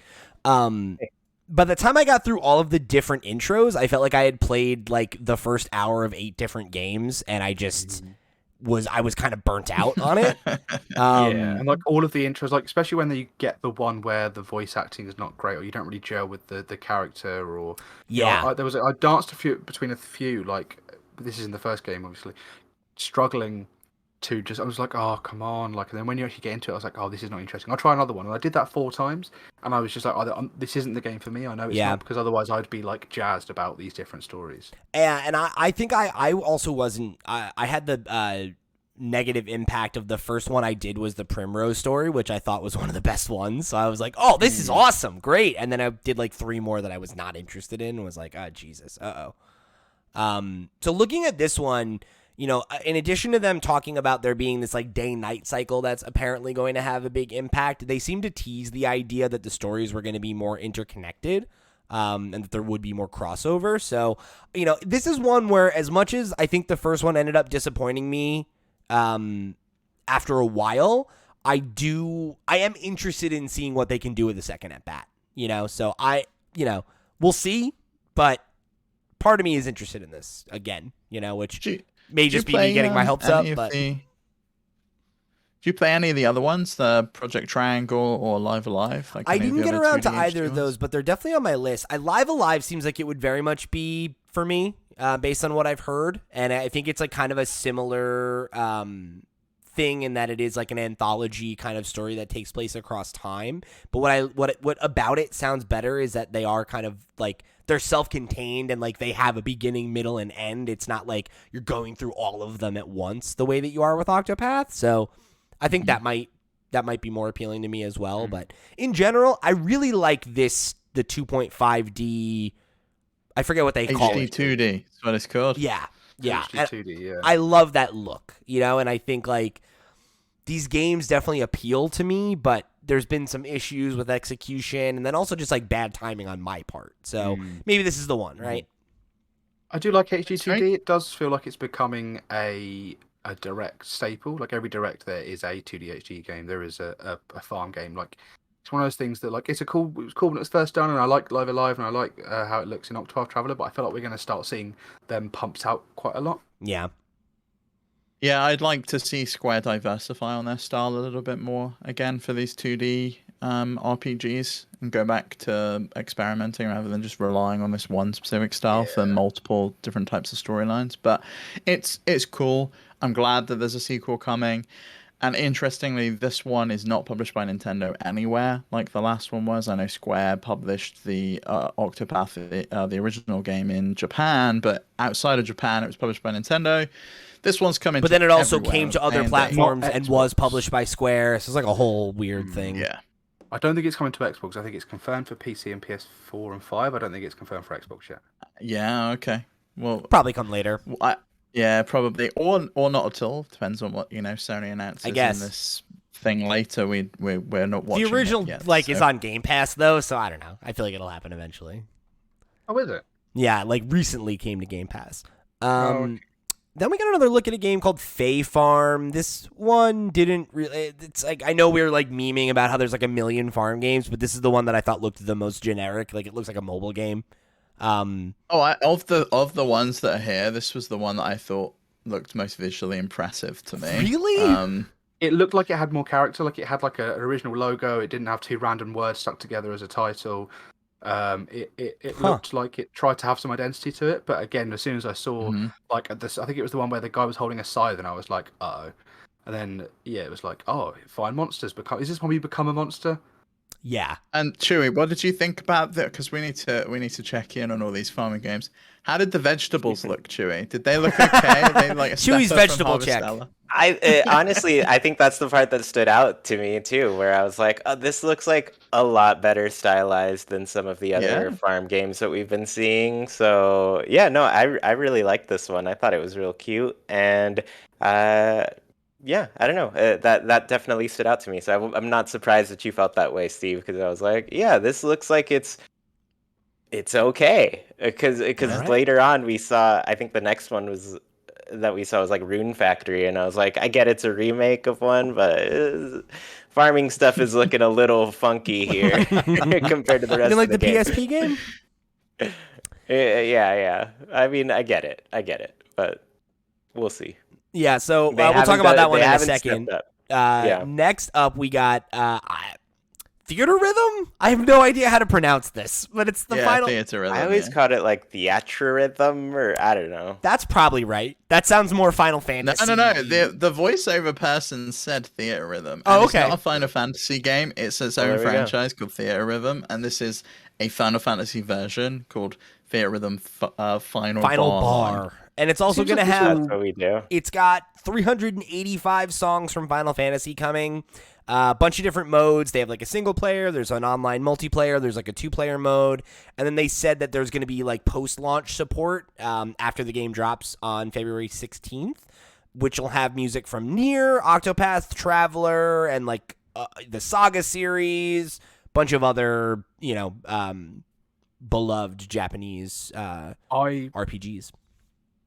By the time I got through all of the different intros, I felt like I had played like the first hour of 8 different games, and I just was kind of burnt out on it. And like all of the intros, like especially when you get the one where the voice acting is not great, or you don't really gel with the character, or I danced between a few, like this is in the first game, obviously, struggling to I was like, oh come on, like, and then when you actually get into it, I was like, oh, this is not interesting. I'll try another one, and I did that 4 times, and I was just like, oh, this isn't the game for me. I know it's not, because otherwise I'd be like jazzed about these different stories. Yeah, and I think I also wasn't. I had the negative impact of the first one I did was the Primrose story, which I thought was one of the best ones. So I was like, oh, this is awesome, great. And then I did like 3 more that I was not interested in and was like, oh, Jesus, So looking at this one, in addition to them talking about there being this like day-night cycle that's apparently going to have a big impact, they seem to tease the idea that the stories were going to be more interconnected, and that there would be more crossover. So, this is one where, as much as I think the first one ended up disappointing me after a while, I am interested in seeing what they can do with the second at bat. So we'll see, but part of me is interested in this again, which may just be me getting my hopes up. But do you play any of the other ones, the Project Triangle or Live Alive? I didn't get around to either of those, but they're definitely on my list. Live Alive seems like it would very much be for me, based on what I've heard, and I think it's like kind of a similar thing in that it is like an anthology kind of story that takes place across time. But what about it sounds better is that they are kind of like, they're self-contained and like they have a beginning, middle, and end. It's not like you're going through all of them at once the way that you are with Octopath. So I think that might be more appealing to me as well. But in general, I really like the 2.5D. I forget what they call it. HD 2D. That's what it's called. Yeah. HD 2D, yeah. I love that look, and I think like these games definitely appeal to me, but there's been some issues with execution and then also just like bad timing on my part. So maybe this is the one, right? I do like HD 2D. It does feel like it's becoming a direct staple. Like every direct there is a 2D HD game. There is a farm game. Like it's one of those things that like it was cool when it was first done, and I like Live Alive and I like how it looks in Octopath Traveler, but I feel like we're going to start seeing them pumped out quite a lot. Yeah. Yeah, I'd like to see Square diversify on their style a little bit more again for these 2D RPGs and go back to experimenting rather than just relying on this one specific style for multiple different types of storylines. But it's cool. I'm glad that there's a sequel coming. And interestingly, this one is not published by Nintendo anywhere like the last one was. I know Square published the Octopath, the original game, in Japan, but outside of Japan, it was published by Nintendo. This one's coming, but then it also came to other platforms and was published by Square. So it's like a whole weird thing. Yeah, I don't think it's coming to Xbox. I think it's confirmed for PC and PS4 and 5. I don't think it's confirmed for Xbox yet. Yeah, okay. Well, probably come later. Yeah, probably, or not at all. Depends on what Sony announces. I guess in this thing later. We're not watching. The original it yet, is on Game Pass though, so I don't know. I feel like it'll happen eventually. Oh, is it? Yeah, like recently came to Game Pass. Okay. Then we got another look at a game called Fae Farm. This one didn't really... It's like, I know we were like memeing about how there's like a million farm games, but this is the one that I thought looked the most generic. Like it looks like a mobile game. Of the ones that are here, this was the one that I thought looked most visually impressive to me. Really? It looked like it had more character. Like it had like an original logo. It didn't have two random words stuck together as a title. It looked like it tried to have some identity to it. But again, as soon as I saw like this, I think it was the one where the guy was holding a scythe, and I was like, uh-oh. And then it was like, oh, find monsters. Is this when we become a monster? Yeah. And Chuy, what did you think about that? Because we need to check in on all these farming games. How did the vegetables look, Chuy? Did they look okay? Are they like a Chuy's step up vegetable from check. Harvestella? Honestly, I think that's the part that stood out to me too, where I was like, "Oh, this looks like a lot better stylized than some of the other farm games that we've been seeing." So yeah, no, I really liked this one. I thought it was real cute, and yeah, I don't know, that definitely stood out to me. So I'm not surprised that you felt that way, Steve, because I was like, yeah, this looks like it's okay, because Right. later on we saw, I think the next one was like Rune Factory, and I was like, I get it's a remake of one, but farming stuff is looking a little funky here compared to the rest You like of the the game. PSP game? Yeah. I mean, I get it, but we'll see. Yeah, so They we'll talk haven't about done- that one they in a haven't second. stepped up. Yeah. Next up, we got Theater Rhythm? I have no idea how to pronounce this, but it's the final. Theater Rhythm, I always called it like Theatrhythm, or I don't know. That's probably right. That sounds more Final Fantasy. No. The voiceover person said Theater Rhythm. Oh, And okay. It's not a Final Fantasy game. It's its own there we go. franchise called Theater Rhythm, and this is a Final Fantasy version called Theater Rhythm Final Bar. And it's also going to have. That's what we do. It's got 385 songs from Final Fantasy coming. A bunch of different modes. They have like a single player. There's an online multiplayer. There's like a 2-player mode. And then they said that there's going to be like post-launch support after the game drops on February 16th, which will have music from Nier, Octopath Traveler, and like the Saga series, bunch of other, beloved Japanese RPGs.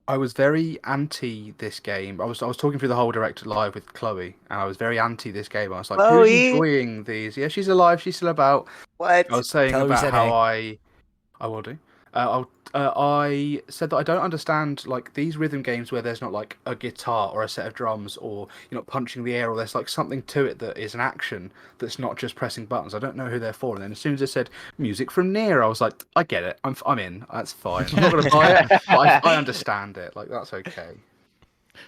I was very anti this game. I was talking through the whole direct live with Chloe, and I was very anti this game. I was like, who's Chloe? enjoying these? Yeah, she's alive. She's still about. What? I was saying Tell her we about said how hey. I will do. I said that I don't understand like these rhythm games where there's not like a guitar or a set of drums, or you're not punching the air, or there's like something to it that is an action that's not just pressing buttons. I don't know who they're for. And then as soon as I said music from Nier, I was like, I get it. I'm in. That's fine. I'm not gonna buy it, but I understand it. Like that's okay.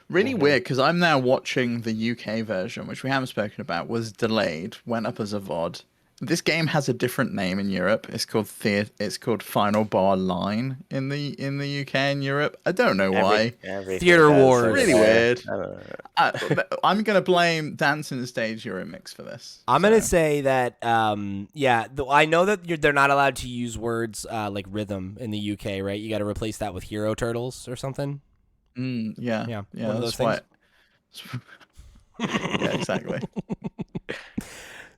Really weird, because I'm now watching the UK version, which we haven't spoken about, was delayed, went up as a VOD. This game has a different name in Europe. It's called Final Bar Line in the UK and Europe. I don't know why. Everything Theater does, Wars. so Really weird. weird. I'm gonna blame Dance in the Stage Euromix for this. I'm going to say that, I know that they're not allowed to use words like rhythm in the UK, right? You got to replace that with Hero Turtles or something. Yeah. one of those That's why. Yeah, exactly.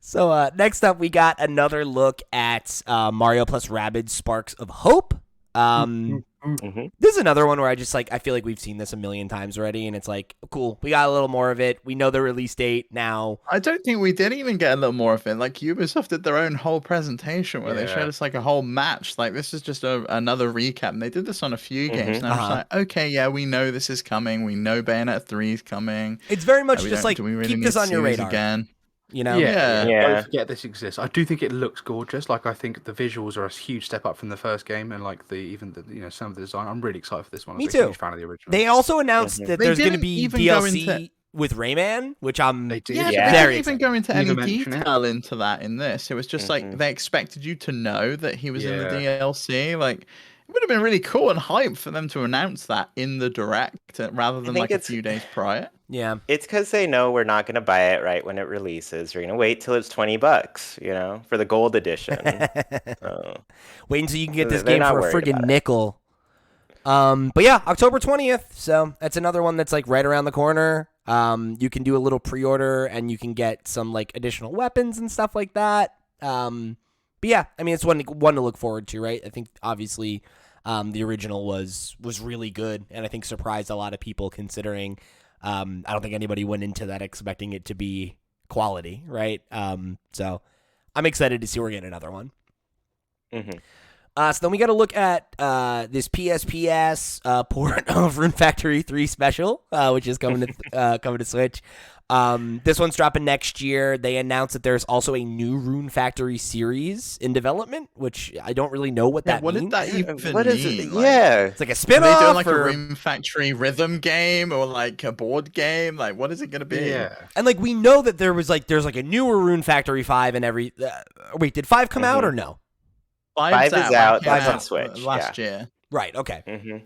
So next up, we got another look at Mario plus Rabbids Sparks of Hope. This is another one where I feel like we've seen this a million times already, and it's like, cool, we got a little more of it. We know the release date now. I don't think we did even get a little more of it. Like Ubisoft did their own whole presentation where they showed us like a whole match. Like this is just another recap, and they did this on a few games. And I was like, okay, yeah, we know this is coming. We know Bayonetta 3 is coming. It's very much We just don't- like do we really keep need this to on your see these radar. again. Yeah. Yeah. Don't forget this exists. I do think it looks gorgeous. Like I think the visuals are a huge step up from the first game, and like some of the design. I'm really excited for this one. Me I'm a too. huge fan of the original. They also announced that They there's going to didn't be even go DLC into- with Rayman, which I'm They did. Yeah, Yeah. but they very didn't even excited. go into Didn't any even mention it. detail into that in this. It was just like they expected you to know that he was in the DLC. Like it would have been really cool and hype for them to announce that in the direct rather than think like a it's- few days prior. Yeah. It's because they know we're not going to buy it right when it releases. We're going to wait till it's $20, for the gold edition. So, Wait until you can get They're this game not for a worried friggin' about it. nickel. But yeah, October 20th. So that's another one that's like right around the corner. You can do a little pre-order and you can get some like additional weapons and stuff like that. But yeah, I mean, it's one to look forward to, right? I think obviously the original was really good, and I think surprised a lot of people considering I don't think anybody went into that expecting it to be quality, right? So I'm excited to see we're getting another one. So then we got to look at this PSPS port of Rune Factory 3 Special, which is coming to Switch. This one's dropping next year. They announced that there's also a new Rune Factory series in development, which I don't really know what that what means. did that even What is mean? it? Like, Yeah. It's like a are spin-off. they doing like or... a Rune Factory rhythm game or like a board game? Like, what is it going to be? Yeah. And like we know that there's like a newer Rune Factory 5 and every. Wait, did 5 come out or no? Five is out. Came Five's on out Switch, last year. Right. Okay. Mm-hmm.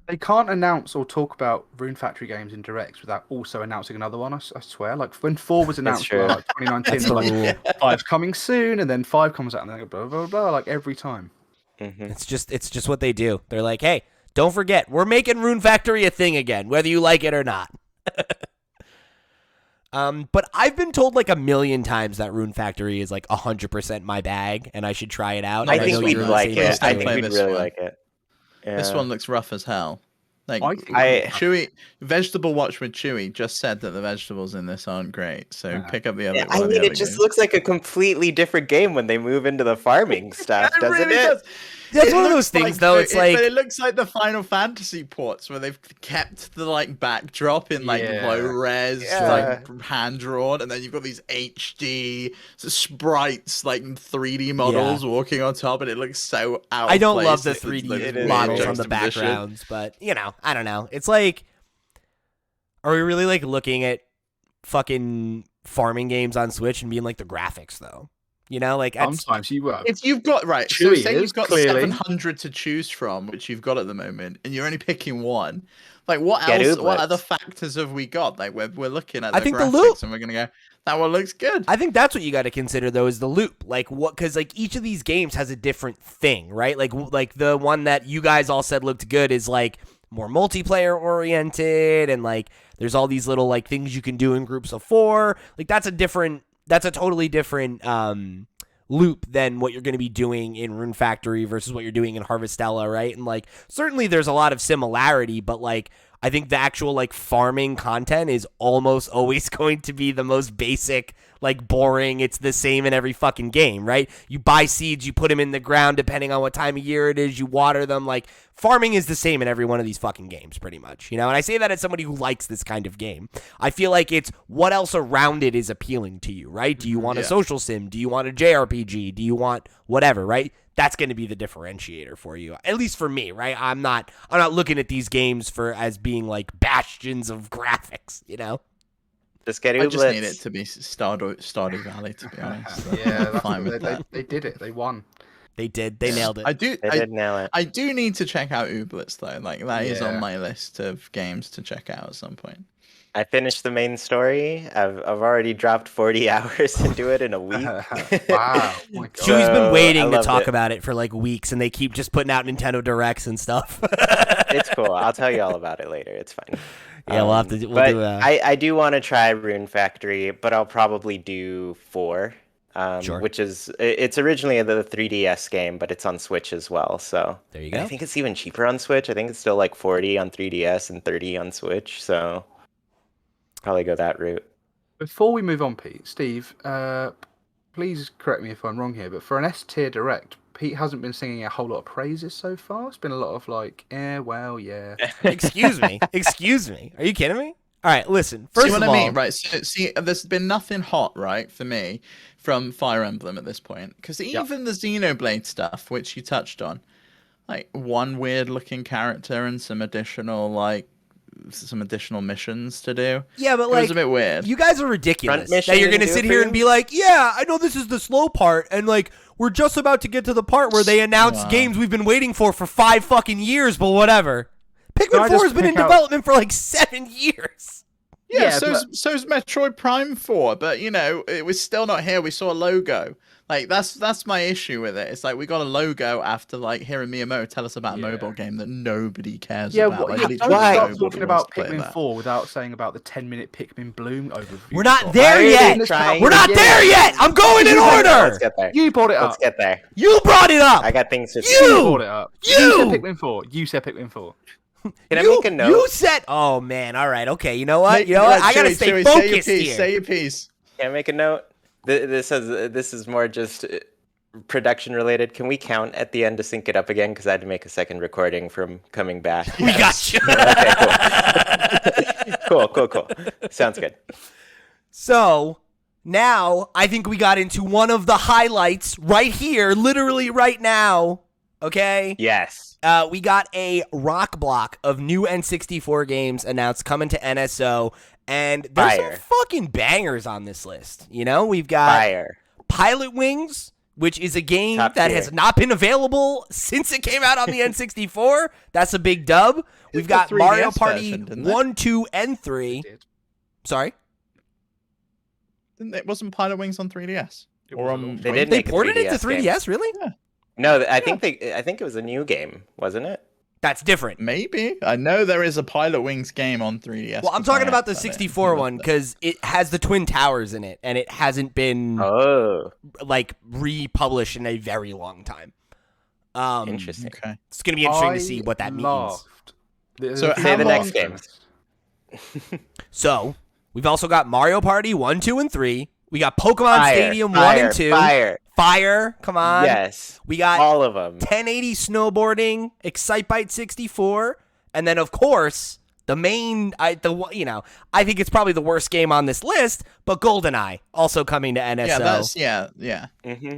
They can't announce or talk about Rune Factory games in directs without also announcing another one. I swear. Like when 4 was announced, true. like 2019, they're like 5's coming soon, and then 5 comes out, and they go blah blah blah. Like every time. Mm-hmm. It's just what they do. They're like, hey, don't forget, we're making Rune Factory a thing again, whether you like it or not. But I've been told like a million times that Rune Factory is like 100% my bag, and I should try it out. I And think know we'd you're like the same it. as I doing think play we'd this really one. like it. Yeah. This one looks rough as hell. Like I Chuy, Vegetable Watch with Chuy just said that the vegetables in this aren't great. So pick up the other. Yeah, one I of the mean, other it just games. looks like a completely different game when they move into the farming stuff, It doesn't really it? does. That's It one of looks those things, though. It's like but it looks like the Final Fantasy ports where they've kept the like backdrop in like low res, like hand drawn, and then you've got these HD sprites, like 3D models walking on top, and it looks so out. I of don't place. love the It's 3D weird models on the juxtaposition. backgrounds, but I don't know. It's like, are we really like looking at fucking farming games on Switch and being like the graphics though? Like sometimes you will. If you've got so Chewy say is, you've got clearly. 700 to choose from, which you've got at the moment, and you're only picking one. Like what Get else? Ooblets. What other factors have we got? Like we're looking at I the think the graphics, loop. and we're gonna go, that one looks good. I think that's what you got to consider though is the loop. Like what? Because like each of these games has a different thing, right? Like the one that you guys all said looked good is like more multiplayer oriented, and like there's all these little like things you can do in groups of 4. Like that's a totally different loop than what you're going to be doing in Rune Factory versus what you're doing in Harvestella, right? And like certainly there's a lot of similarity, but like I think the actual like farming content is almost always going to be the most basic, like boring. It's the same in every fucking game, right? You buy seeds, you put them in the ground depending on what time of year it is, you water them. Like farming is the same in every one of these fucking games pretty much, And I say that as somebody who likes this kind of game. I feel like it's what else around it is appealing to you, right? Do you want a social sim? Do you want a JRPG? Do you want whatever, right? That's going to be the differentiator for you, at least for me, right? I'm not looking at these games as being like bastions of graphics, Just get I just Ooblets. need it to be Stardew Valley, to be honest. Yeah, I'm fine with that. they did it. They won. They did. They nailed it. I do. They did nail it. I do need to check out Ooblets though. Like that is on Yeah. my list of games to check out at some point. I finished the main story. I've already dropped 40 hours into it in a week. Wow. Oh my God. Chewie's been I waiting to loved talk it. about it for like weeks, and they keep just putting out Nintendo Directs and stuff. It's cool. I'll tell you all about it later. It's fine. Yeah, we'll have to. We'll but do. I do want to try Rune Factory, but I'll probably do 4. Sure. Which is it's originally the 3DS game, but it's on Switch as well. So There you and I go. think it's even cheaper on Switch. I think it's still like 40 on 3DS and 30 on Switch. So probably go that route. Before we move on, Pete, Steve, please correct me if I'm wrong here, but for an S tier direct, Pete hasn't been singing a whole lot of praises so far. It's been a lot of like, well, yeah. Excuse me. Excuse me. Are you kidding me? All right, listen. First See what of I all, mean, right? So, see, there's been nothing hot, right, for me from Fire Emblem at this point, because even the Xenoblade stuff, which you touched on, like one weird-looking character and some additional missions to do. yeah, but It like was a bit weird. you guys are ridiculous. Front That you're mission gonna to sit do here for and you? be like, yeah, I know this is the slow part, and like we're just about to get to the part where they announce Wow. games we've been waiting for 5 fucking years, but whatever. Can Pikmin I 4 just has been in pick out- development for like 7 years. Yeah, Yeah, so's Metroid Prime 4, but it was still not here. We saw a logo. Like that's my issue with it. It's like we got a logo after like hearing Miyamoto tell us about a mobile game that nobody cares Yeah, about. Like, don't literally why? start nobody talking wants about to play Pikmin that. 4 without saying about the 10-minute Pikmin Bloom overview. We're not we got. there Why are yet. they trying- We're not there yet. I'm going in Let's order. get there. You brought it Let's up. get there. You brought it up. I got things to You! say. You brought it up. You! said Pikmin 4. You said Pikmin 4. Can I make a note? You said, oh man, all right, okay. You know what? Mate, You know what? I gotta Chewy, stay Chewy, focused say your piece, here. Say your piece. Can I make a note? This is more just production related. Can we count at the end to sync it up again? Because I had to make a second recording from coming back. We got you. Okay, cool. Sounds good. So now I think we got into one of the highlights right here, literally right now. Okay? Yes. We got a rock block of new N64 games announced coming to NSO, and there's some fucking bangers on this list. You know, we've got Pilot Wings, which is a game that has not been available since it came out on the N64. That's a big dub. We've got Mario Party 1, 2, and 3. Sorry? It wasn't Pilot Wings on 3DS? Or they ported it to 3DS, game. really? Yeah. No, I think it was a new game, wasn't it? That's different. Maybe. I know there is a Pilot Wings game on 3DS. Well, I'm talking about the 64 one because it has the Twin Towers in it, and it hasn't been republished in a very long time. Interesting. Okay. It's going to be interesting to see what that means. So say the next games. So, we've also got Mario Party 1, 2, and 3. We got Pokemon Stadium 1 and 2. Fire, come on. Yes. We got all of them. 1080 snowboarding, Excitebike 64, and then of course the main. I think it's probably the worst game on this list, but GoldenEye also coming to NSO. Yeah. Mm-hmm.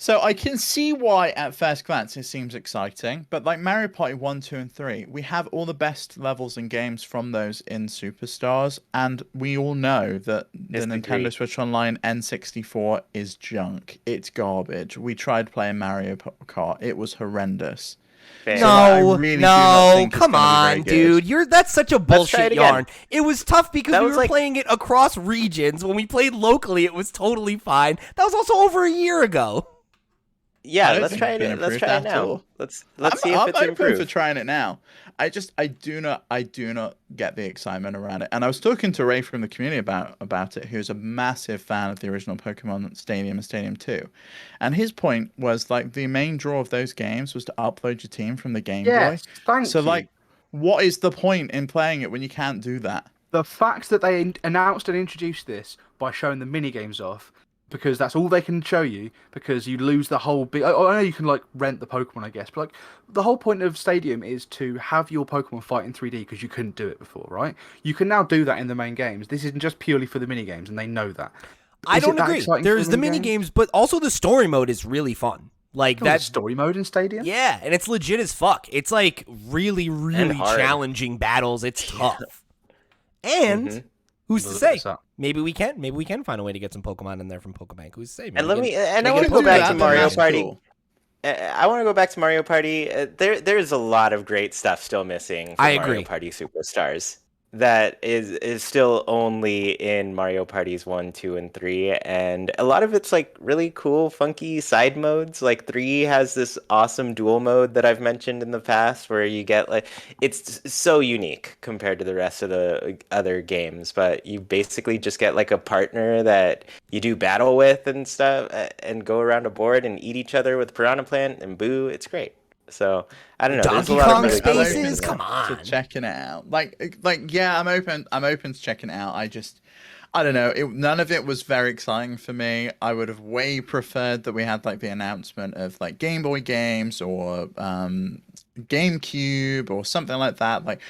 So I can see why at first glance it seems exciting, but like Mario Party 1, 2, and 3, we have all the best levels and games from those in Superstars, and we all know that the Nintendo Switch Online N64 is junk. It's garbage. We tried playing Mario Kart. It was horrendous. No, come on, dude. That's such a bullshit yarn. It was tough because we were playing it across regions. When we played locally, it was totally fine. That was also over a year ago. Yeah, let's try it. Let's try it now. Let's see if it's improved. For trying it now. I do not get the excitement around it. And I was talking to Ray from the community about it, who's a massive fan of the original Pokemon Stadium and Stadium 2. And his point was like the main draw of those games was to upload your team from the Game Boy. Thank you. Like, what is the point in playing it when you can't do that? The fact that they announced and introduced this by showing the mini games off, because that's all they can show you, because you lose the whole big. I know you can like rent the Pokemon, I guess, but like the whole point of Stadium is to have your Pokemon fight in 3D because you couldn't do it before, right? You can now do that in the main games. This isn't just purely for the mini games, and they know that. I don't agree. There's the mini games, but also the story mode is really fun. Like that story mode in Stadium. Yeah, and it's legit as fuck. It's like really, really challenging battles. It's tough, and. Who's to say? Maybe we can find a way to get some Pokemon in there from Pokebank. Who's to say? I want to go back to Mario Party. I want to go back to Mario Party. There's a lot of great stuff still missing from Mario Party Superstars that is still only in Mario Parties 1, 2, and 3, and a lot of it's like really cool, funky side modes. Like 3 has this awesome dual mode that I've mentioned in the past, where you get like it's so unique compared to the rest of the other games. But you basically just get like a partner that you do battle with and stuff, and go around a board and eat each other with Piranha Plant and Boo. It's great. So I don't know. Donkey Kong Spaces, come on. To checking it out. Like yeah, I'm open to checking it out. I don't know. None of it was very exciting for me. I would have way preferred that we had like the announcement of like Game Boy games or GameCube or something like that. Like,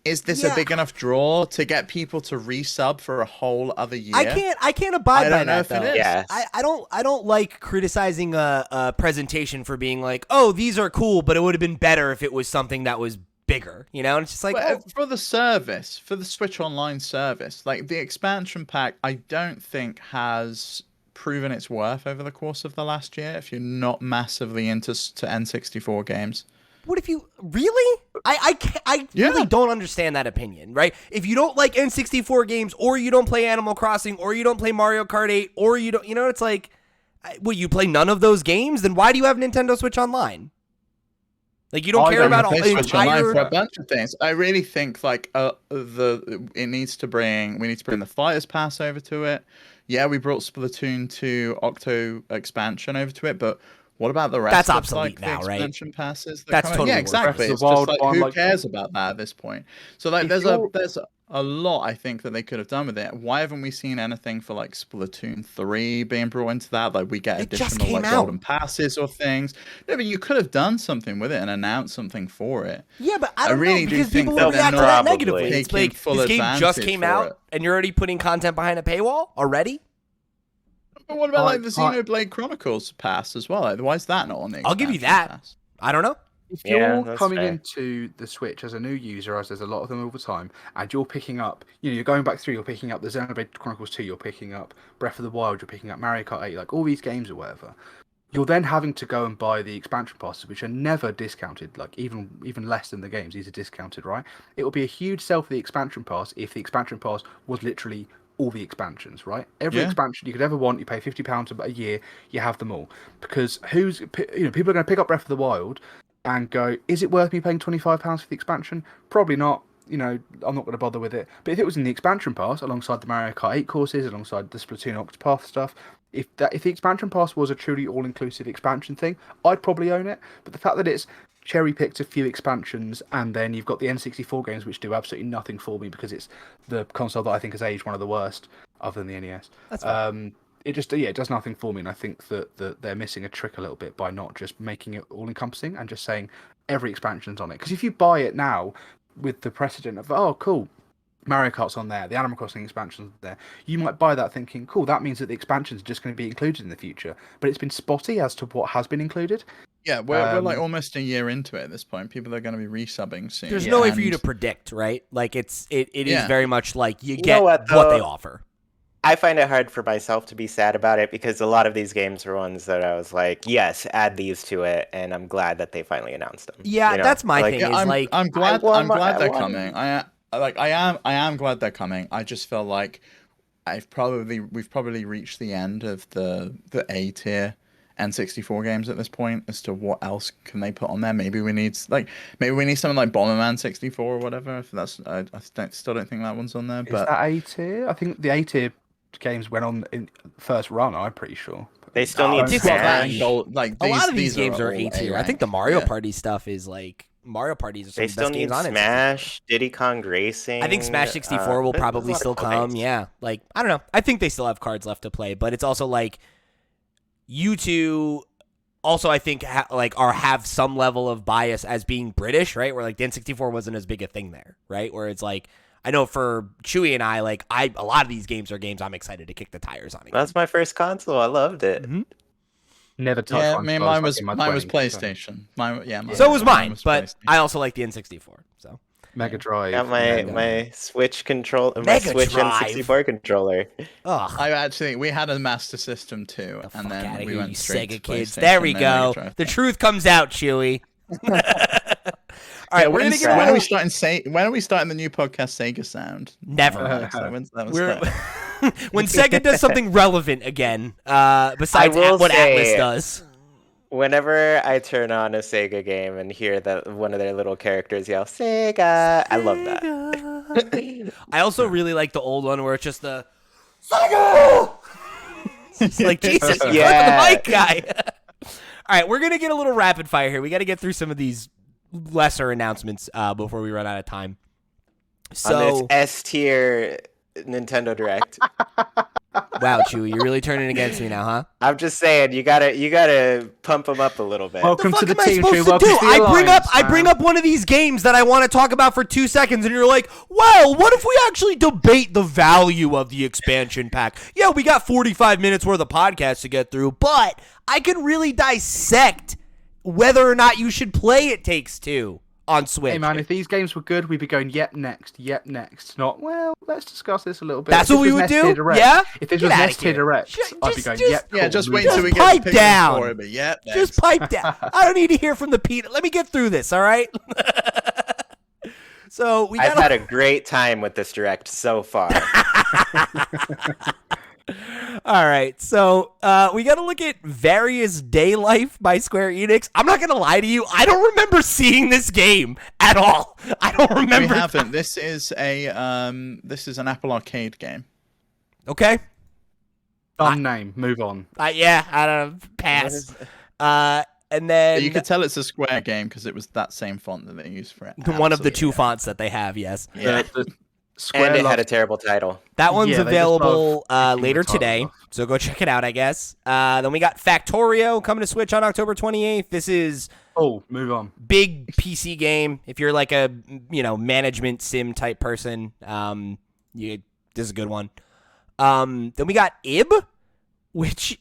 is this a big enough draw to get people to resub for a whole other year? I can't abide by that though. Yes. I don't like criticizing a presentation for being like, oh, these are cool, but it would have been better if it was something that was bigger, you know? And it's just like for the service, for the Switch Online service, like the expansion pack, I don't think has proven its worth over the course of the last year. If you're not massively into N64 games. What if you really? I really don't understand that opinion, right? If you don't like N64 games, or you don't play Animal Crossing, or you don't play Mario Kart 8, or you don't, it's like, well, you play none of those games, then why do you have Nintendo Switch Online? Like, you don't care about all the entire... for a bunch of things. I really think like we need to bring the Fighters Pass over to it. Yeah, we brought Splatoon 2 Octo expansion over to it, but what about the rest? That's of obsolete now, right? Expansion passes. That's totally exactly. It's just like, who cares about that at this point? So like, there's a lot, I think, that they could have done with it. Why haven't we seen anything for like Splatoon 3 being brought into that? Like we get It just additional came like out. golden passes or things. No, but you could have done something with it and announced something for it. Yeah, but I don't really know do because think people that will they're react to not that negatively. taking It's like full this game just advantage came for out it. and you're already putting content behind a paywall already. But what about like the Xenoblade Chronicles pass as well? Like, why is that not on the I'll give you expansion that. pass? I don't know. If Yeah, you're that's coming fair. into the Switch as a new user, as there's a lot of them all the time, and you're picking up, you're going back through, you're picking up the Xenoblade Chronicles 2, you're picking up Breath of the Wild, you're picking up Mario Kart 8, like all these games or whatever, you're then having to go and buy the expansion passes, which are never discounted, like even less than the games. These are discounted, right? It would be a huge sell for the expansion pass if the expansion pass was literally all the expansions, right? Every expansion you could ever want, you pay £50 a year, you have them all. Because people are going to pick up Breath of the Wild and go, is it worth me paying £25 for the expansion? Probably not. I'm not going to bother with it. But if it was in the expansion pass, alongside the Mario Kart 8 courses, alongside the Splatoon Octopath stuff, if the expansion pass was a truly all-inclusive expansion thing, I'd probably own it. But the fact that it's cherry-picked a few expansions, and then you've got the N64 games, which do absolutely nothing for me because it's the console that I think has aged one of the worst, other than the NES. That's fine. It just it does nothing for me, and I think that they're missing a trick a little bit by not just making it all encompassing and just saying every expansion's on it. Because if you buy it now with the precedent of cool, Mario Kart's on there, the Animal Crossing expansion's there, you might buy that thinking cool, that means that the expansions are just going to be included in the future. But it's been spotty as to what has been included. Yeah, we're like almost a year into it at this point. People are going to be resubbing soon. There's no way for you to predict, right? Like it is very much like you get know what, what they though? offer. I find it hard for myself to be sad about it because a lot of these games are ones that I was like, yes, add these to it, and I'm glad that they finally announced them. Yeah, that's my thing. Yeah, Is I'm glad they're want- coming. I am glad they're coming. I just feel like we've probably reached the end of the A tier N64 games at this point as to what else can they put on there. Maybe we need something like Bomberman 64 or whatever. If that's still don't think that one's on there. Is But that A tier? I think the A tier games went on in first run. I'm pretty sure. They still need it's Smash. Like a lot of these these games are all A tier. I rank. think the Mario Yeah. Party stuff is like Mario Parties are some They of the still best need games on it. Smash, Diddy Kong Racing. I think Smash 64 will there's a probably lot of still cool come. things. Yeah, like I don't know. I think they still have cards left to play, but it's also like you two. Also, I think have some level of bias as being British, right? Where like the N64 wasn't as big a thing there, right? Where it's like I know for Chuy and I, a lot of these games are games I'm excited to kick the tires on. Again. That's my first console. I loved it. Mm-hmm. Never touched. Yeah, I one mean, until I mine like was in my mine was 20s, so. PlayStation. So was mine, was but PlayStation. I also like the N64. So Mega Drive. Got my Switch control, my Mega Switch Drive. N64 controller. ugh. We had a Master System too, Fuck and then outta we here, went you straight Sega to kids. PlayStation, There we then Mega go. Drive. The truth comes out, Chewy. All right, we're gonna get when are we starting the new podcast Sega Sound? Never. When's that We're start? when Sega does something relevant again, besides will what Atlas say- does. Whenever I turn on a Sega game and hear that one of their little characters yell Sega, I love that. I also really like the old one where it's just the Sega. It's like Jesus, you Yeah. the mic guy. All right, we're gonna get a little rapid fire here. We got to get through some of these lesser announcements before we run out of time. On So, this S tier Nintendo Direct. wow, Chewy, you're really turning against me now, huh? I'm just saying, you gotta pump them up a little bit. Welcome What to the the fuck am I team, supposed Chewy. to Welcome do? to the I bring alliance, up one of these games that I want to talk about for 2 seconds, and you're like, well, what if we actually debate the value of the expansion pack? Yeah, we got 45 minutes worth of podcasts to get through, but I can really dissect whether or not you should play It Takes Two on Switch. Hey man, if these games were good, we'd be going yep next. Not well. Let's discuss this a little bit. That's If what this we was would Nest do? Tier Direct, Yeah? If this Get was outta Nest Tier here. Direct, I'd be Just- going just- yep. Yeah, cool, just wait move till on. we get pipe the Pikmin down. story, but yeah, Just pipe down. I don't need to hear from the peanut. Let me get through this, all right? So we I've got had a great time with this Direct so far. all right, so we got to look at Various Day Life by Square Enix. I'm not gonna lie to you, I don't remember seeing this game at all. I don't We remember. haven't. This is an Apple Arcade game. Okay, Dumb name. Move on. yeah, I don't pass. And then You could tell it's a Square game because it was that same font that they used for it. one of the two fonts that they have. Yes. Yeah. The And it had a terrible title. That one's Yeah, they just available love picking later the titles today, off. so go check it out, I guess. Then we got Factorio coming to Switch on October 28th. This is Oh, move on. big PC game. If you're like a management sim type person, this is a good one. Then we got Ib, which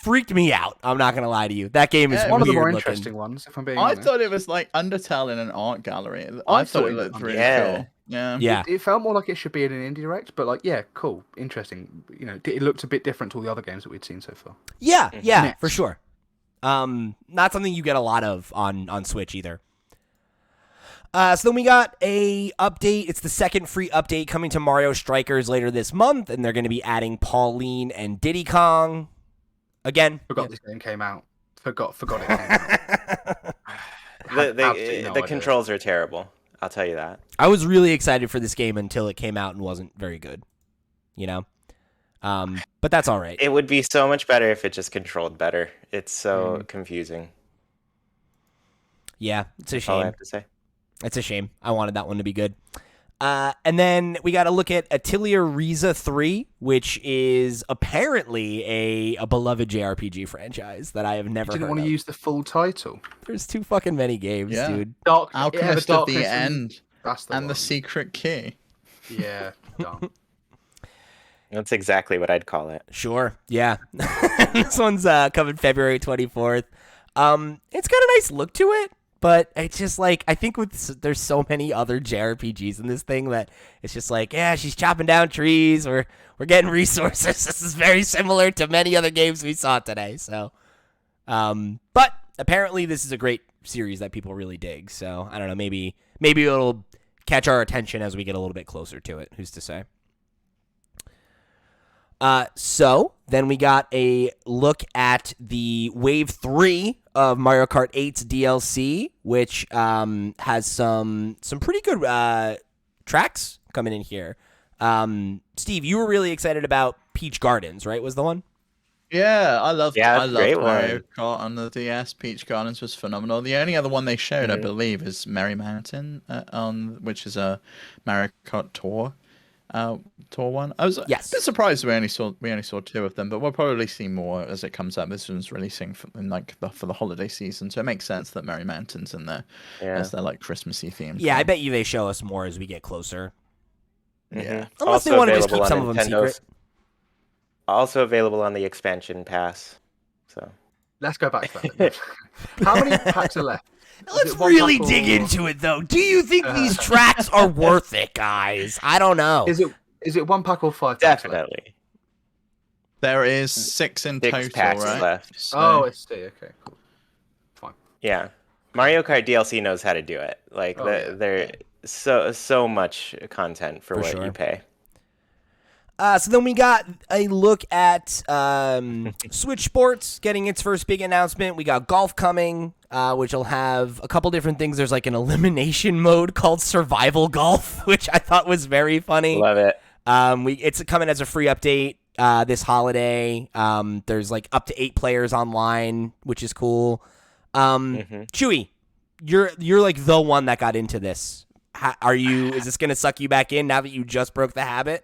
freaked me out. I'm not gonna lie to you. That game is One of the more weird interesting looking. ones, if I'm being I honest. thought it was like Undertale in an art gallery. I I thought thought it it looked was really Yeah. cool. Yeah. Yeah, It felt more like it should be in an indie direct, but like, yeah, cool, interesting. It looked a bit different to all the other games that we'd seen so far. yeah, Next. for sure. Not something you get a lot of on Switch either. So then we got a update. It's the second free update coming to Mario Strikers later this month, and they're going to be adding Pauline and Diddy Kong. Again, Forgot this game came out. Forgot it came out. The idea. controls are terrible. I'll tell you that. I was really excited for this game until it came out and wasn't very good. But that's all right. It would be so much better if it just controlled better. It's so confusing. Yeah, it's a That's all I shame. have to say. It's a shame. I wanted that one to be good. And then we got to look at Atelier Riza 3, which is apparently a beloved JRPG franchise that I have never Didn't heard want of. to use the full title. There's too fucking many games, Yeah. dude. Alchemist of the End That's the and one. the Secret Key. Yeah, done. That's exactly what I'd call it. Sure. Yeah. This one's coming February 24th. It's got a nice look to it, but it's just like, I think there's so many other JRPGs in this thing that it's just like, yeah, she's chopping down trees, we're getting resources. This is very similar to many other games we saw today. So, but apparently this is a great series that people really dig. So I don't know, maybe it'll catch our attention as we get a little bit closer to it. Who's to say? So then we got a look at the Wave 3 of Mario Kart 8's DLC, which has some pretty good tracks coming in here. Steve, you were really excited about Peach Gardens, right? Was the one? Yeah, I loved great Mario one. Kart on the DS. Peach Gardens was phenomenal. The only other one they showed, I believe, is Merry Mountain, which is a Mario Kart tour one. I was Yes. a bit surprised we only saw two of them, but we'll probably see more as it comes up. This one's releasing for the holiday season, so it makes sense that Merry Mountain's in there as their like Christmassy theme. Yeah, I bet you they show us more as we get closer. Yeah. Unless they Also want to just available keep on some of them Nintendo's- secret. Also available on the expansion pass. So Let's go back to that. Then. How many packs are left? Is Let's it one really pack dig or- into it, though. Do you think these tracks are worth it, guys? I don't know. Is it one pack or 5 packs left? definitely. There is 6 in 6 total, packs right? left. So- Oh, I see. Okay, cool. Fine. Yeah. Mario Kart DLC knows how to do it. Like they're so much content for what sure. you pay. So then we got a look at Switch Sports getting its first big announcement. We got golf coming, which will have a couple different things. There's like an elimination mode called Survival Golf, which I thought was very funny. Love it. It's coming as a free update this holiday. There's like up to 8 players online, which is cool. Chuy, you're like the one that got into this. Is this gonna suck you back in now that you just broke the habit?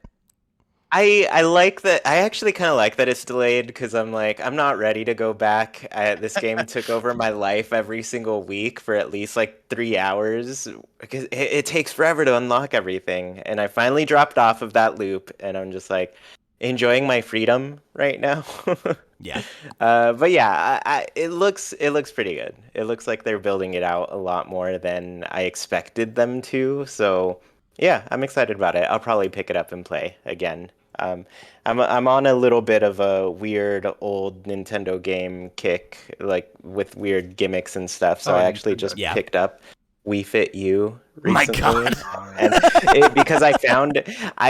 I like that. I actually kind of like that it's delayed because I'm like, I'm not ready to go back. This game took over my life every single week for at least like 3 hours because it takes forever to unlock everything. And I finally dropped off of that loop and I'm just like enjoying my freedom right now. Yeah. But yeah, it looks pretty good. It looks like they're building it out a lot more than I expected them to. So yeah, I'm excited about it. I'll probably pick it up and play again. I'm on a little bit of a weird old Nintendo game kick, like with weird gimmicks and stuff. So I actually just picked up Wii Fit U recently. My God. And because I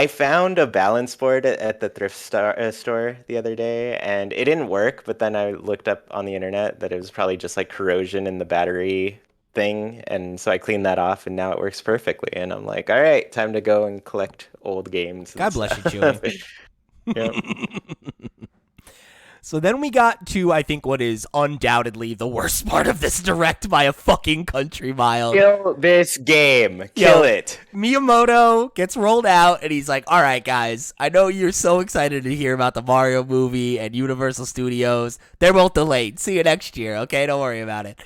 found a balance board at the thrift store the other day, and it didn't work. But then I looked up on the internet that it was probably just like corrosion in the battery thing, and so I cleaned that off and now it works perfectly, and I'm like, all right, time to go and collect old games. God bless you, Chuy. Yep. So then we got to, I think, what is undoubtedly the worst part of this direct by a fucking country mile. Kill this game. Kill it. Miyamoto gets rolled out, and he's like, all right, guys, I know you're so excited to hear about the Mario movie and Universal Studios. They're both delayed. See you next year, okay? Don't worry about it.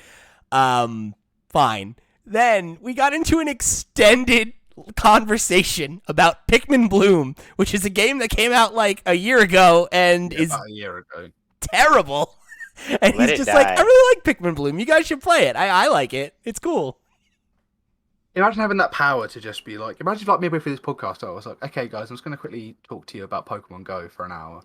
Fine. Then we got into an extended conversation about Pikmin Bloom, which is a game that came out like a year ago and is about a year ago. Terrible. And Let he's it just die. like, I really like Pikmin Bloom. You guys should play it. I like it. It's cool. Imagine having that power to just be like, imagine if like midway through this podcast, I was like, okay, guys, I'm just going to quickly talk to you about Pokemon Go for an hour.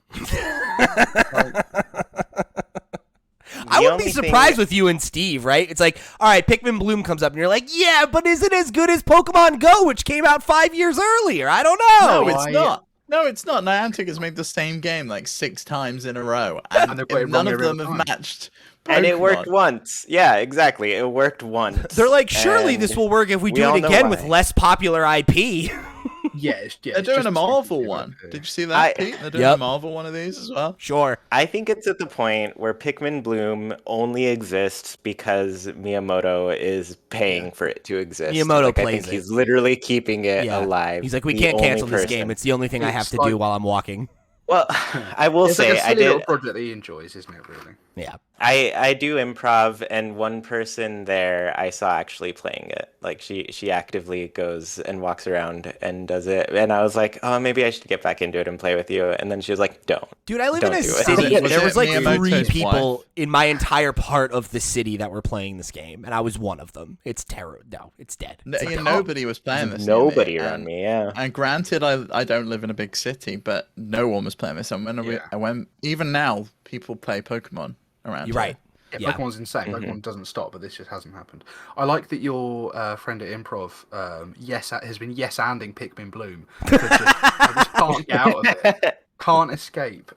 I wouldn't be surprised with you and Steve, right? It's like, all right, Pikmin Bloom comes up, and you're like, yeah, but is it as good as Pokemon Go, which came out 5 years earlier? I don't know. No, it's not. No, it's not. Niantic has made the same game like 6 times in a row, and none of them have matched Pokemon. And it worked once. Yeah, exactly. It worked once. They're like, surely this will work if we do it again with less popular IP. They're doing a Marvel one. Did you see that, Pete? They're doing a Marvel one of these as well. Sure. I think it's at the point where Pikmin Bloom only exists because Miyamoto is paying for it to exist. Miyamoto plays I think it. He's literally keeping it alive. He's like, we can't cancel this game. It's the only thing I have to do while I'm walking. Well, I will say, it's like a silly little project that he enjoys, isn't it? Really? Yeah. I do improv, and one person there I saw actually playing it. Like she actively goes and walks around and does it, and I was like, oh, maybe I should get back into it and play with you. And then she was like, don't. Dude, I live in a do it. city. There was like Miyamoto's 3 people in my entire part of the city that were playing this game, and I was one of them. It's terrible. No, it's dead. It's like, Nobody was playing this. Nobody around me. Yeah. And granted, I don't live in a big city, but no one was playing this. And when even now, people play Pokemon around. You're right. Yeah, Pokemon's insane. Pokemon doesn't stop, but this just hasn't happened. I like that your friend at Improv has been yes-anding Pikmin Bloom. I just can't get out of it. Can't escape.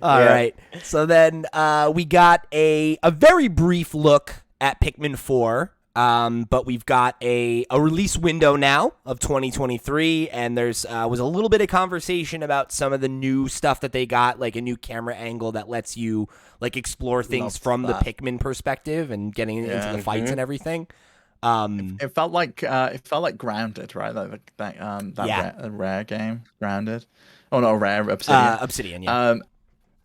All right. So then we got a very brief look at Pikmin 4. But we've got a release window now of 2023, and there's was a little bit of conversation about some of the new stuff that they got, like a new camera angle that lets you like explore things from the Pikmin perspective and getting into the fights and everything. It felt like Grounded, right? Like that rare game, Grounded. Oh no, Rare Obsidian. Obsidian, yeah.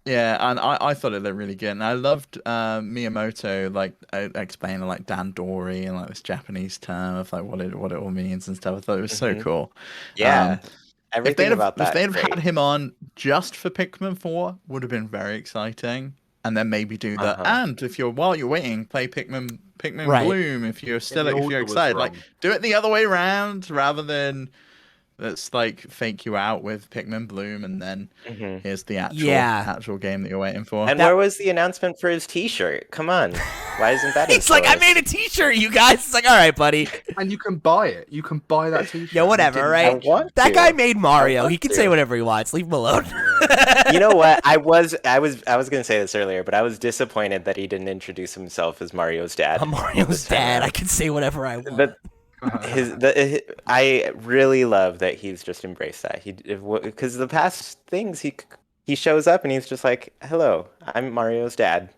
Yeah, and I thought it looked really good, and I loved Miyamoto like explaining like Dandori and like this Japanese term of like what it all means and stuff. I thought it was so cool. Yeah, everything about that. If they'd have had him on just for Pikmin 4, would have been very exciting. And then maybe do that. And if while you're waiting, play Pikmin Bloom. If you're excited, like do it the other way around rather than. Let's like fake you out with Pikmin Bloom, and then here's the actual game that you're waiting for. And where was the announcement for his T-shirt? Come on, why isn't that? It's like, I made a T-shirt, you guys. It's like, all right, buddy. And you can buy it. You can buy that T-shirt. Yeah, whatever, right? That guy made Mario. He can say whatever he wants. Leave him alone. You know what? I was gonna say this earlier, but I was disappointed that he didn't introduce himself as Mario's dad. I'm Mario's dad. I can say whatever I want. I really love that he's just embraced that. Because the past things he shows up and he's just like, "Hello, I'm Mario's dad,"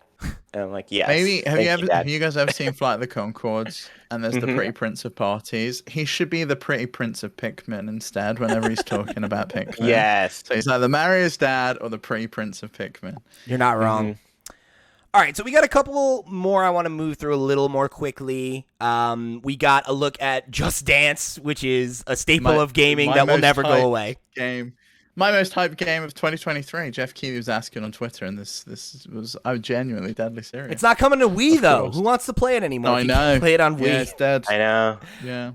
and I'm like, "Yes." Maybe have you guys ever seen Flight of the Conchords? And there's the Pretty Prince of Parties. He should be the Pretty Prince of Pikmin instead. Whenever he's talking about Pikmin, yes. So he's either Mario's dad or the Pretty Prince of Pikmin. You're not wrong. All right, so we got a couple more I want to move through a little more quickly. We got a look at Just Dance, which is a staple of gaming that will never go away. My most hyped game of 2023. Jeff Keighley was asking on Twitter, and I was genuinely deadly serious. It's not coming to Wii, though. Who wants to play it anymore? No, I know. Play it on Wii. Yeah, it's dead. I know. Yeah.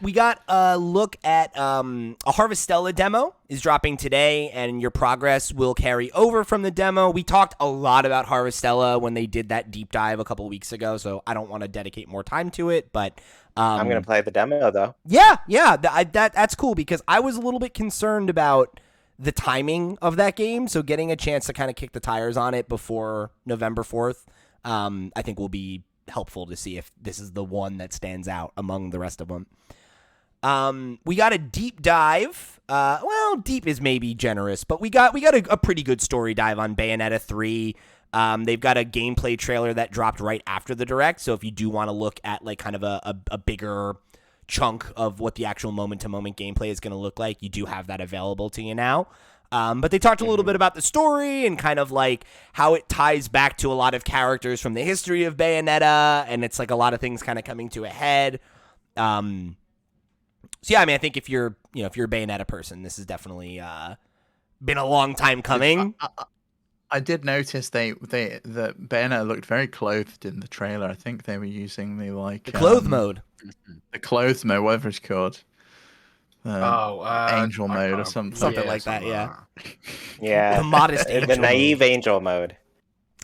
We got a look at a Harvestella demo is dropping today, and your progress will carry over from the demo. We talked a lot about Harvestella when they did that deep dive a couple of weeks ago, so I don't want to dedicate more time to it, but I'm going to play the demo, though. Yeah, that's cool, because I was a little bit concerned about the timing of that game, so getting a chance to kind of kick the tires on it before November 4th, I think will be helpful to see if this is the one that stands out among the rest of them. We got a deep dive. Well, deep is maybe generous, but we got a pretty good story dive on Bayonetta 3. They've got a gameplay trailer that dropped right after the direct, so if you do want to look at like kind of a bigger chunk of what the actual moment-to-moment gameplay is going to look like, you do have that available to you now. But they talked a little bit about the story and kind of like how it ties back to a lot of characters from the history of Bayonetta, and it's like a lot of things kind of coming to a head. So yeah, I mean, I think if you're a Bayonetta person, this has definitely been a long time coming. I did notice the Bayonetta looked very clothed in the trailer. I think they were using the clothes mode. The clothes mode, whatever it's called. Angel mode or something. Something like that, yeah. Yeah. The modest angel. The naive angel mode.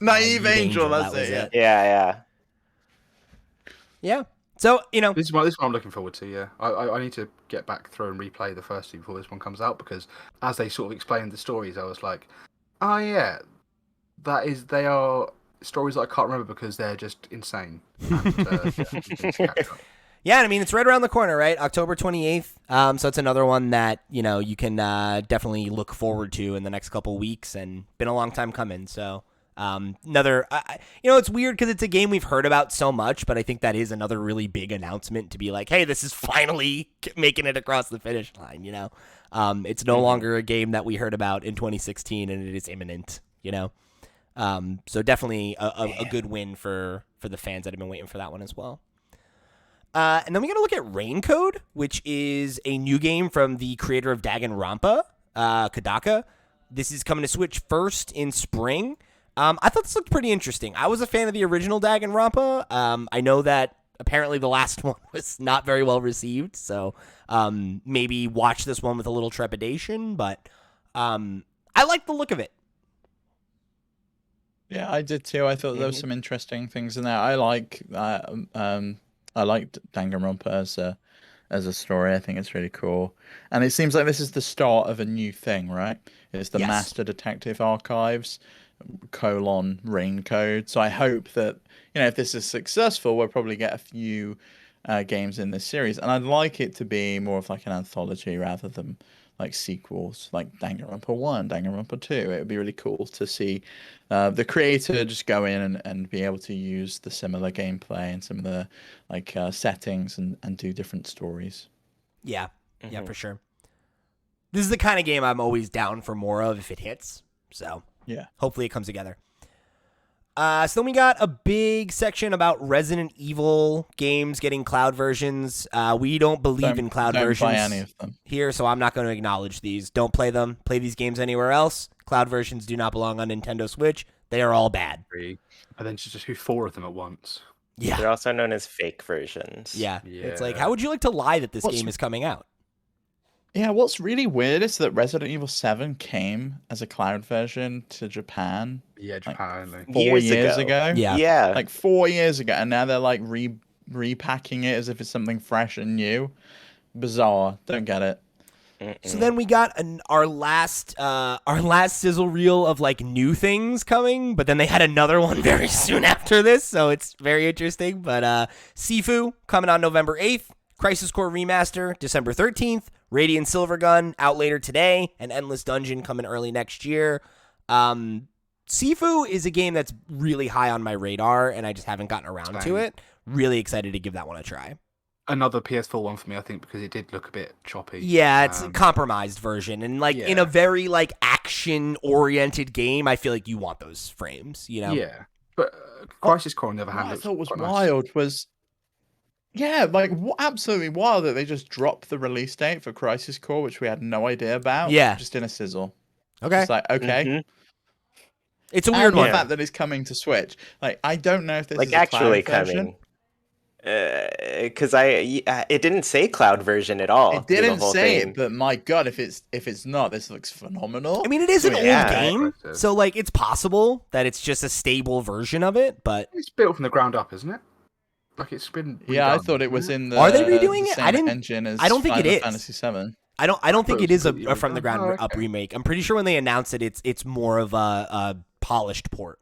Naive angel, that's it. Yeah. Yeah. So, this is what I'm looking forward to, yeah. I need to get back through and replay the first two before this one comes out, because as they sort of explained the stories, I was like, oh yeah, they are stories that I can't remember because they're just insane. Yeah, I mean, it's right around the corner, right? October 28th. So it's another one that, you can definitely look forward to in the next couple weeks, and been a long time coming. So another, it's weird because it's a game we've heard about so much, but I think that is another really big announcement to be like, hey, this is finally making it across the finish line, It's no longer a game that we heard about in 2016, and it is imminent, So definitely a good win for the fans that have been waiting for that one as well. And then we got to look at Raincode, which is a new game from the creator of Danganronpa, Kodaka. This is coming to Switch first in spring. I thought this looked pretty interesting. I was a fan of the original Danganronpa. I know that apparently the last one was not very well received, so maybe watch this one with a little trepidation, but I like the look of it. Yeah, I did too. I thought there were some interesting things in there. I liked Danganronpa as a story. I think it's really cool, and it seems like this is the start of a new thing, right? It's the Master Detective Archives Raincode. So I hope that if this is successful, we'll probably get a few games in this series, and I'd like it to be more of like an anthology rather than like sequels, like Danganronpa 1, Danganronpa 2. It would be really cool to see the creator just go in and be able to use the similar gameplay and some of the settings and do different stories. Yeah, yeah, for sure. This is the kind of game I'm always down for more of if it hits. So yeah, hopefully it comes together. So then we got a big section about Resident Evil games getting cloud versions. We don't believe in cloud versions play any of them here, so I'm not going to acknowledge these. Don't play them. Play these games anywhere else. Cloud versions do not belong on Nintendo Switch. They are all bad. And then just do 4 of them at once. Yeah. They're also known as fake versions. Yeah. It's like, how would you like to lie that this game is coming out? Yeah, what's really weird is that Resident Evil 7 came as a cloud version to Japan. Yeah, Japan. Like 4 years ago. Yeah. Like 4 years ago, and now they're like repacking it as if it's something fresh and new. Bizarre. Don't get it. So then we got our last sizzle reel of like new things coming, but then they had another one very soon after this, so it's very interesting. But Sifu coming on November 8th, Crisis Core Remaster December 13th, Radiant Silvergun out later today, and Endless Dungeon coming early next year. Sifu is a game that's really high on my radar, and I just haven't gotten around to it. Really excited to give that one a try. Another PS4 one for me, I think, because it did look a bit choppy. Yeah, it's a compromised version, and in a very action-oriented game, I feel like you want those frames, Yeah, but Crisis Core on the other hand, what I thought was wild was, absolutely wild that they just dropped the release date for Crisis Core, which we had no idea about. Yeah, just in a sizzle. Okay, it's like okay. It's a weird one. The fact that it's coming to Switch, I don't know if this is actually a cloud version. Coming. Because it didn't say cloud version at all. It didn't say it, but my god, if it's not, this looks phenomenal. I mean, it is an old game, so it's possible that it's just a stable version of it. But it's built from the ground up, isn't it? It's been redone. I thought it was in the. Are they redoing it? I didn't. Engine as I don't think Final it is. Fantasy 7. I don't think it is a from the ground up remake. I'm pretty sure when they announced it, it's more of a polished port.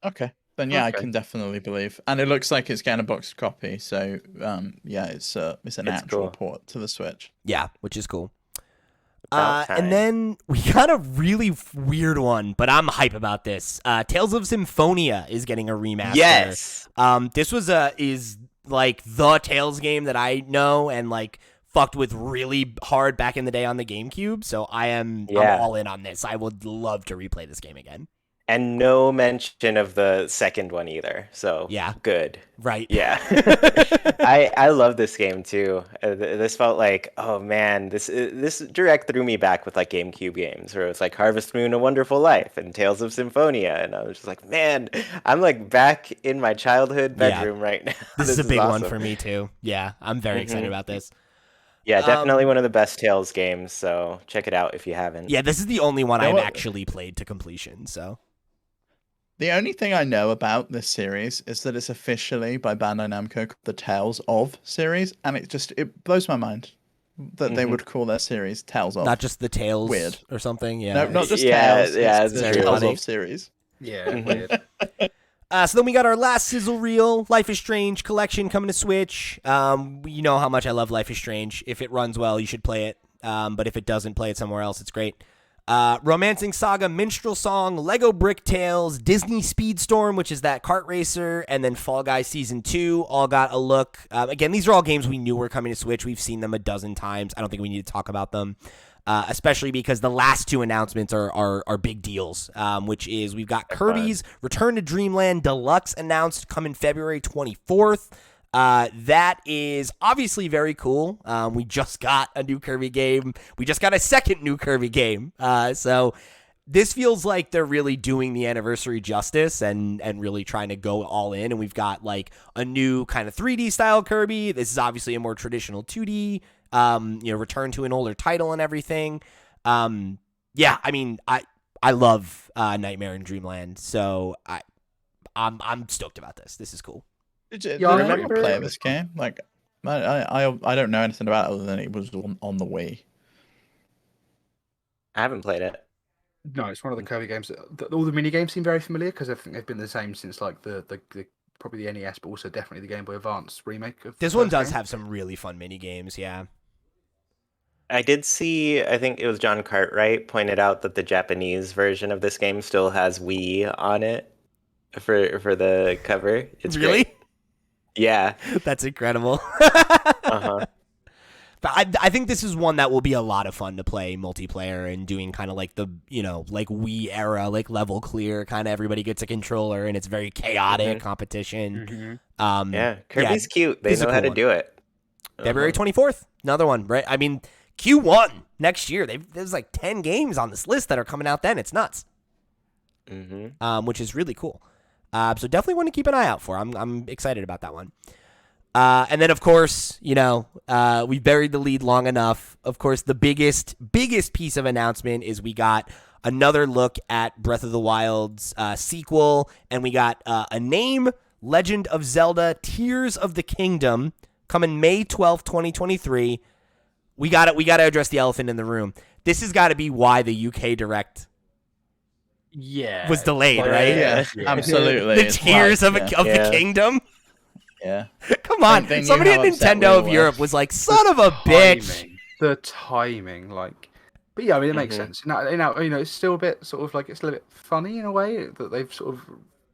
Okay. then yeah, I Okay. can definitely believe. And it looks like it's getting a boxed copy, so yeah, it's an actual cool. port to the Switch. Yeah, which is cool. About time. And then we got a really weird one, but I'm hype about this. Tales of Symphonia is getting a remaster. Yes. This is like the Tales game that I know and like fucked with really hard back in the day on the GameCube. So I'm all in on this. I would love to replay this game again. And no mention of the second one either. So yeah, good. Right. Yeah. I love this game too. This felt like, oh man, this direct threw me back with like GameCube games where it was like Harvest Moon: A Wonderful Life and Tales of Symphonia, and I was just like, man, I'm like back in my childhood bedroom right now. This is a big awesome. one for me too. Yeah, I'm very excited about this. Yeah, definitely one of the best Tales games, so check it out if you haven't. Yeah, this is the only one I've actually played to completion, so. The only thing I know about this series is that it's officially by Bandai Namco called the Tales of series, and it blows my mind that they would call their series Tales of. Not just the Tales weird or something, yeah. No, not just Tales. Yeah, it's the very Tales funny. of series. Yeah, weird. So then we got our last sizzle reel, Life is Strange collection coming to Switch. You know how much I love Life is Strange. If it runs well, you should play it. But if it doesn't, play it somewhere else. It's great. Romancing Saga, Minstrel Song, Lego Brick Tales, Disney Speedstorm, which is that kart racer, and then Fall Guys Season 2 all got a look. Again, these are all games we knew were coming to Switch. We've seen them a dozen times. I don't think we need to talk about them, especially because the last two announcements are big deals, which is we've got Kirby's Return to Dreamland Deluxe announced coming February 24th. That is obviously very cool. We just got a new Kirby game. We just got a second new Kirby game. So this feels like they're really doing the anniversary justice and really trying to go all in. And we've got like a new kind of 3D style Kirby. This is obviously a more traditional 2D, return to an older title and everything. Yeah, I mean, I love Nightmare in Dreamland. So I'm stoked about this. This is cool. Yeah, I remember playing this game. Like, I don't know anything about it other than it was on the Wii. I haven't played it. No, it's one of the Kirby games. All the mini games seem very familiar because I think they've been the same since like the probably the NES, but also definitely the Game Boy Advance remake of this one does have some really fun mini games. Yeah. I did see, I think it was John Cartwright pointed out that the Japanese version of this game still has Wii on it for the cover. It's really great. Yeah. That's incredible. Uh-huh. But I think this is one that will be a lot of fun to play multiplayer and doing kind of like the, like Wii era, like level clear, kind of everybody gets a controller and it's very chaotic competition. Yeah, Kirby's cute. They know how to do it. February 24th, another one, right? I mean, Q1 next year. There's like 10 games on this list that are coming out then. It's nuts. Which is really cool. So definitely want to keep an eye out for. I'm excited about that one. And then, of course, we buried the lead long enough. Of course, the biggest piece of announcement is we got another look at Breath of the Wild's sequel, and we got a name, Legend of Zelda Tears of the Kingdom, coming May 12th, 2023. We got to address the elephant in the room. This has got to be why the UK Direct was delayed, right? Yeah, absolutely. The Tears of the Kingdom. Yeah. Come on. Somebody at Nintendo of Europe was like, son of a bitch. The timing, like. But yeah, I mean, it makes sense. It's still a bit sort of like, it's a little bit funny in a way that they've sort of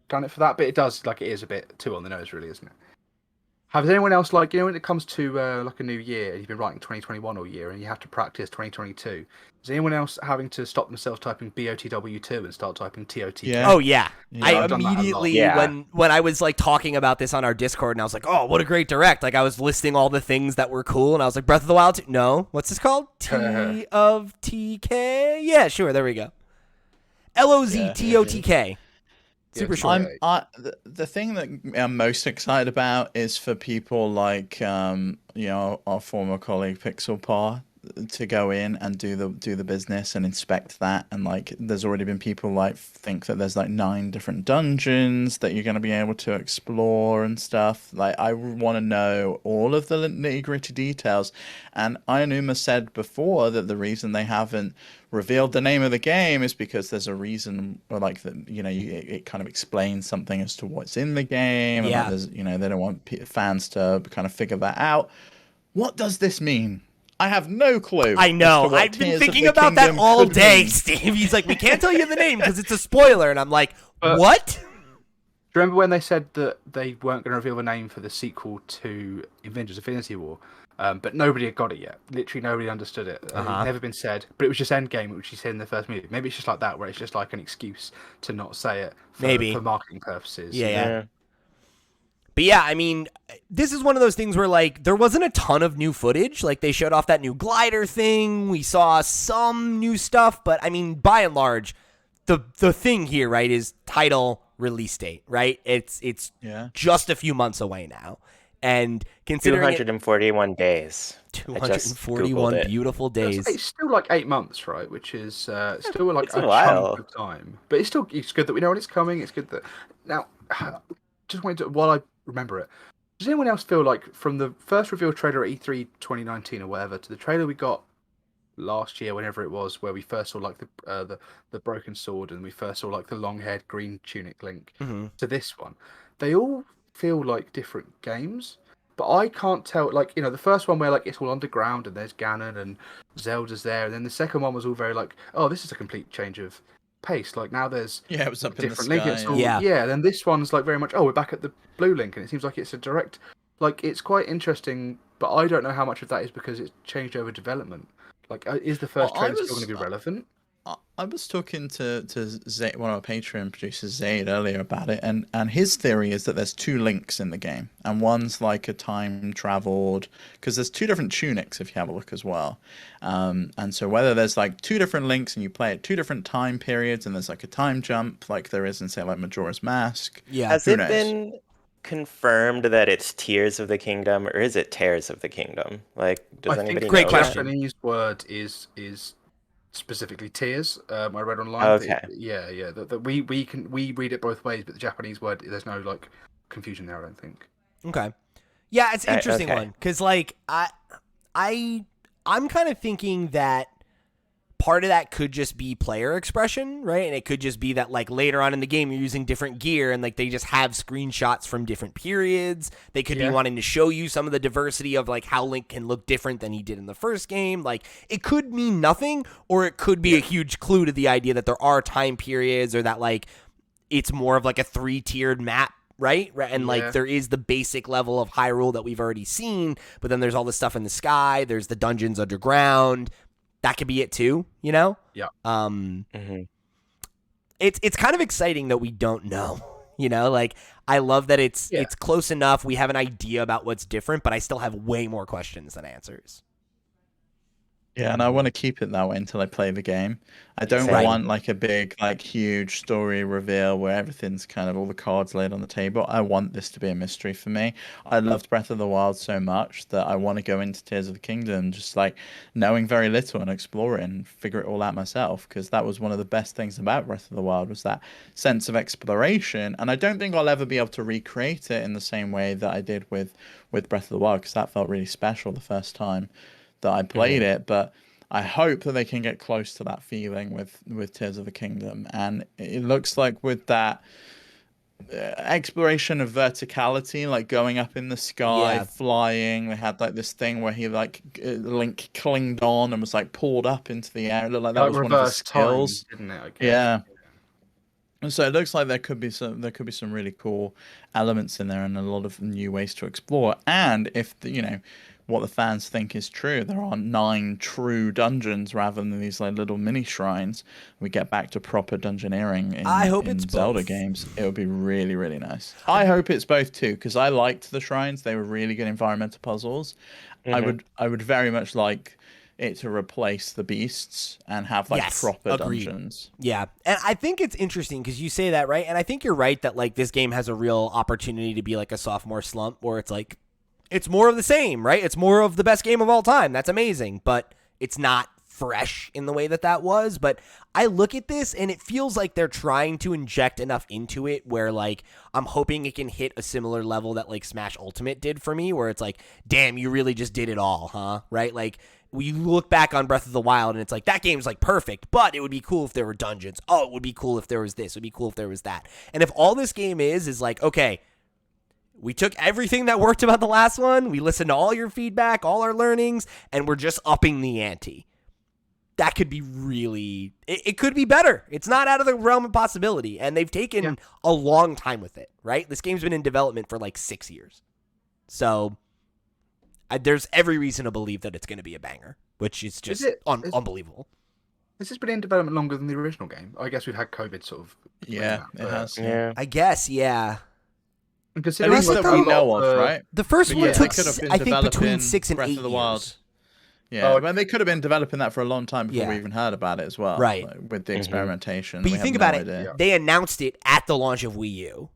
done it for that. But it does, like, it is a bit too on the nose, really, isn't it? Has anyone else, like, when it comes to like a new year, you've been writing 2021 all year and you have to practice 2022, is anyone else having to stop themselves typing BOTW2 and start typing TOTK? Yeah. Oh, yeah. I I've done that a lot. immediately, when I was, like, talking about this on our Discord, and I was like, oh, what a great direct. Like, I was listing all the things that were cool, and I was like, Breath of the Wild 2? No. What's this called? T of TK? Yeah, sure. There we go. LOZTOTK. Super short. The thing that I'm most excited about is for people like our former colleague Pixel Par to go in and do the business and inspect that, and like there's already been people like think that there's like 9 different dungeons that you're going to be able to explore and stuff. Like I want to know all of the nitty-gritty details. And Aonuma said before that the reason they haven't revealed the name of the game is because there's a reason, or like that, you know, it kind of explains something as to what's in the game, and Yeah. that there's, you know, they don't want fans to kind of figure that out. What does this mean? I have no clue. I know. I've been thinking about that all day, Steve. He's like, we can't tell you the name because it's a spoiler. And I'm like, what? Do you remember when they said that they weren't going to reveal the name for the sequel to Avengers Infinity War? But nobody had got it yet. Literally nobody understood it. It had never been said. But it was just Endgame, which he said in the first movie. Maybe it's just like that, where it's just like an excuse to not say it for marketing purposes. Yeah. But yeah, I mean, this is one of those things where, like, there wasn't a ton of new footage. Like, they showed off that new glider thing. We saw some new stuff. But, I mean, by and large, the thing here, right, is title release date, right? It's just a few months away now. And considering 241 days. 241 beautiful days. It's still like 8 months, right? Which is still like a while. chunk of time. But it's good that we know when it's coming. It's good that now. Just wanted to, while I remember it, does anyone else feel like from the first reveal trailer at E3 2019 or whatever to the trailer we got last year, whenever it was, where we first saw like the broken sword and we first saw like the long-haired green tunic Link, to this one, they all feel like different games, but I can't tell. Like, you know, the first one where like it's all underground and there's Ganon and Zelda's there, and then the second one was all very like, oh, this is a complete change of pace. Like now there's it was up different in the Link. sky. It's all, then this one's like very much, oh, we're back at the blue Link, and it seems like it's a direct, like it's quite interesting, but I don't know how much of that is because it's changed over development. Like, is the first trailer still going to be relevant? I was talking to Zayd, one of our Patreon producers, Zayd, earlier about it, and his theory is that there's 2 links in the game, and one's like a time traveled, because there's 2 different tunics if you have a look as well, and so whether there's like 2 different links and you play at 2 different time periods, and there's like a time jump like there is in, say, like Majora's Mask. Yeah, has it been confirmed that it's Tears of the Kingdom, or is it Tears of the Kingdom? Like, does anybody know? Great that? question. The Japanese word is specifically tears. I read online. Okay. We read it both ways, but the Japanese word, there's no like confusion there, I don't think. Okay. Yeah, it's an interesting one because like I'm kind of thinking that part of that could just be player expression, right? And it could just be that like later on in the game you're using different gear and like they just have screenshots from different periods. They could be wanting to show you some of the diversity of like how Link can look different than he did in the first game. Like it could mean nothing, or it could be a huge clue to the idea that there are time periods, or that like it's more of like a 3-tiered map. Right? And like there is the basic level of Hyrule that we've already seen, but then there's all the stuff in the sky, there's the dungeons underground. That could be it too, you know? Yeah. It's kind of exciting that we don't know, you know? Like I love that it's close enough. We have an idea about what's different, but I still have way more questions than answers. Yeah, and I want to keep it that way until I play the game. I don't want like a big, like huge story reveal where everything's kind of all the cards laid on the table. I want this to be a mystery for me. I loved Breath of the Wild so much that I want to go into Tears of the Kingdom just like knowing very little and explore it and figure it all out myself, because that was one of the best things about Breath of the Wild, was that sense of exploration. And I don't think I'll ever be able to recreate it in the same way that I did with Breath of the Wild, because that felt really special the first time that I played it, but I hope that they can get close to that feeling with Tears of the Kingdom. And it looks like with that exploration of verticality, like going up in the sky, flying, they had like this thing where he like Link clinged on and was like pulled up into the air. It looked like that was one of his skills, didn't it? Yeah. And so it looks like there could be some really cool elements in there and a lot of new ways to explore. And if what the fans think is true, there are 9 true dungeons rather than these like little mini shrines. We get back to proper dungeoneering in Zelda both. games. It would be really, really nice. I hope it's both too, because I liked the shrines. They were really good environmental puzzles. I would very much like it to replace the beasts and have like proper dungeons. Yeah. And I think it's interesting because you say that, right? And I think you're right that like this game has a real opportunity to be like a sophomore slump where it's like, it's more of the same, right? It's more of the best game of all time. That's amazing. But it's not fresh in the way that was, but I look at this and it feels like they're trying to inject enough into it where like I'm hoping it can hit a similar level that like Smash Ultimate did for me, where it's like, damn, you really just did it all, huh? Right? Like we look back on Breath of the Wild and it's like that game's like perfect, but it would be cool if there were dungeons. Oh, it would be cool if there was this. It would be cool if there was that. And if all this game is like, okay, we took everything that worked about the last one, we listened to all your feedback, all our learnings, and we're just upping the ante. That could be really, it could be better. It's not out of the realm of possibility. And they've taken a long time with it, right? This game's been in development for like 6 years. So there's every reason to believe that it's going to be a banger, which is just unbelievable. Has this been in development longer than the original game? I guess we've had COVID sort of. Yeah, it has. Yeah. I guess, yeah. At least that we know of, right? The first one took, I think, between developing 6 and Breath 8 of the years. Wild. Yeah, well, they could have been developing that for a long time before Yeah. we even heard about it as well. Right. Like, with the experimentation. But we you think have about no it, idea. they announced it at the launch of Wii U.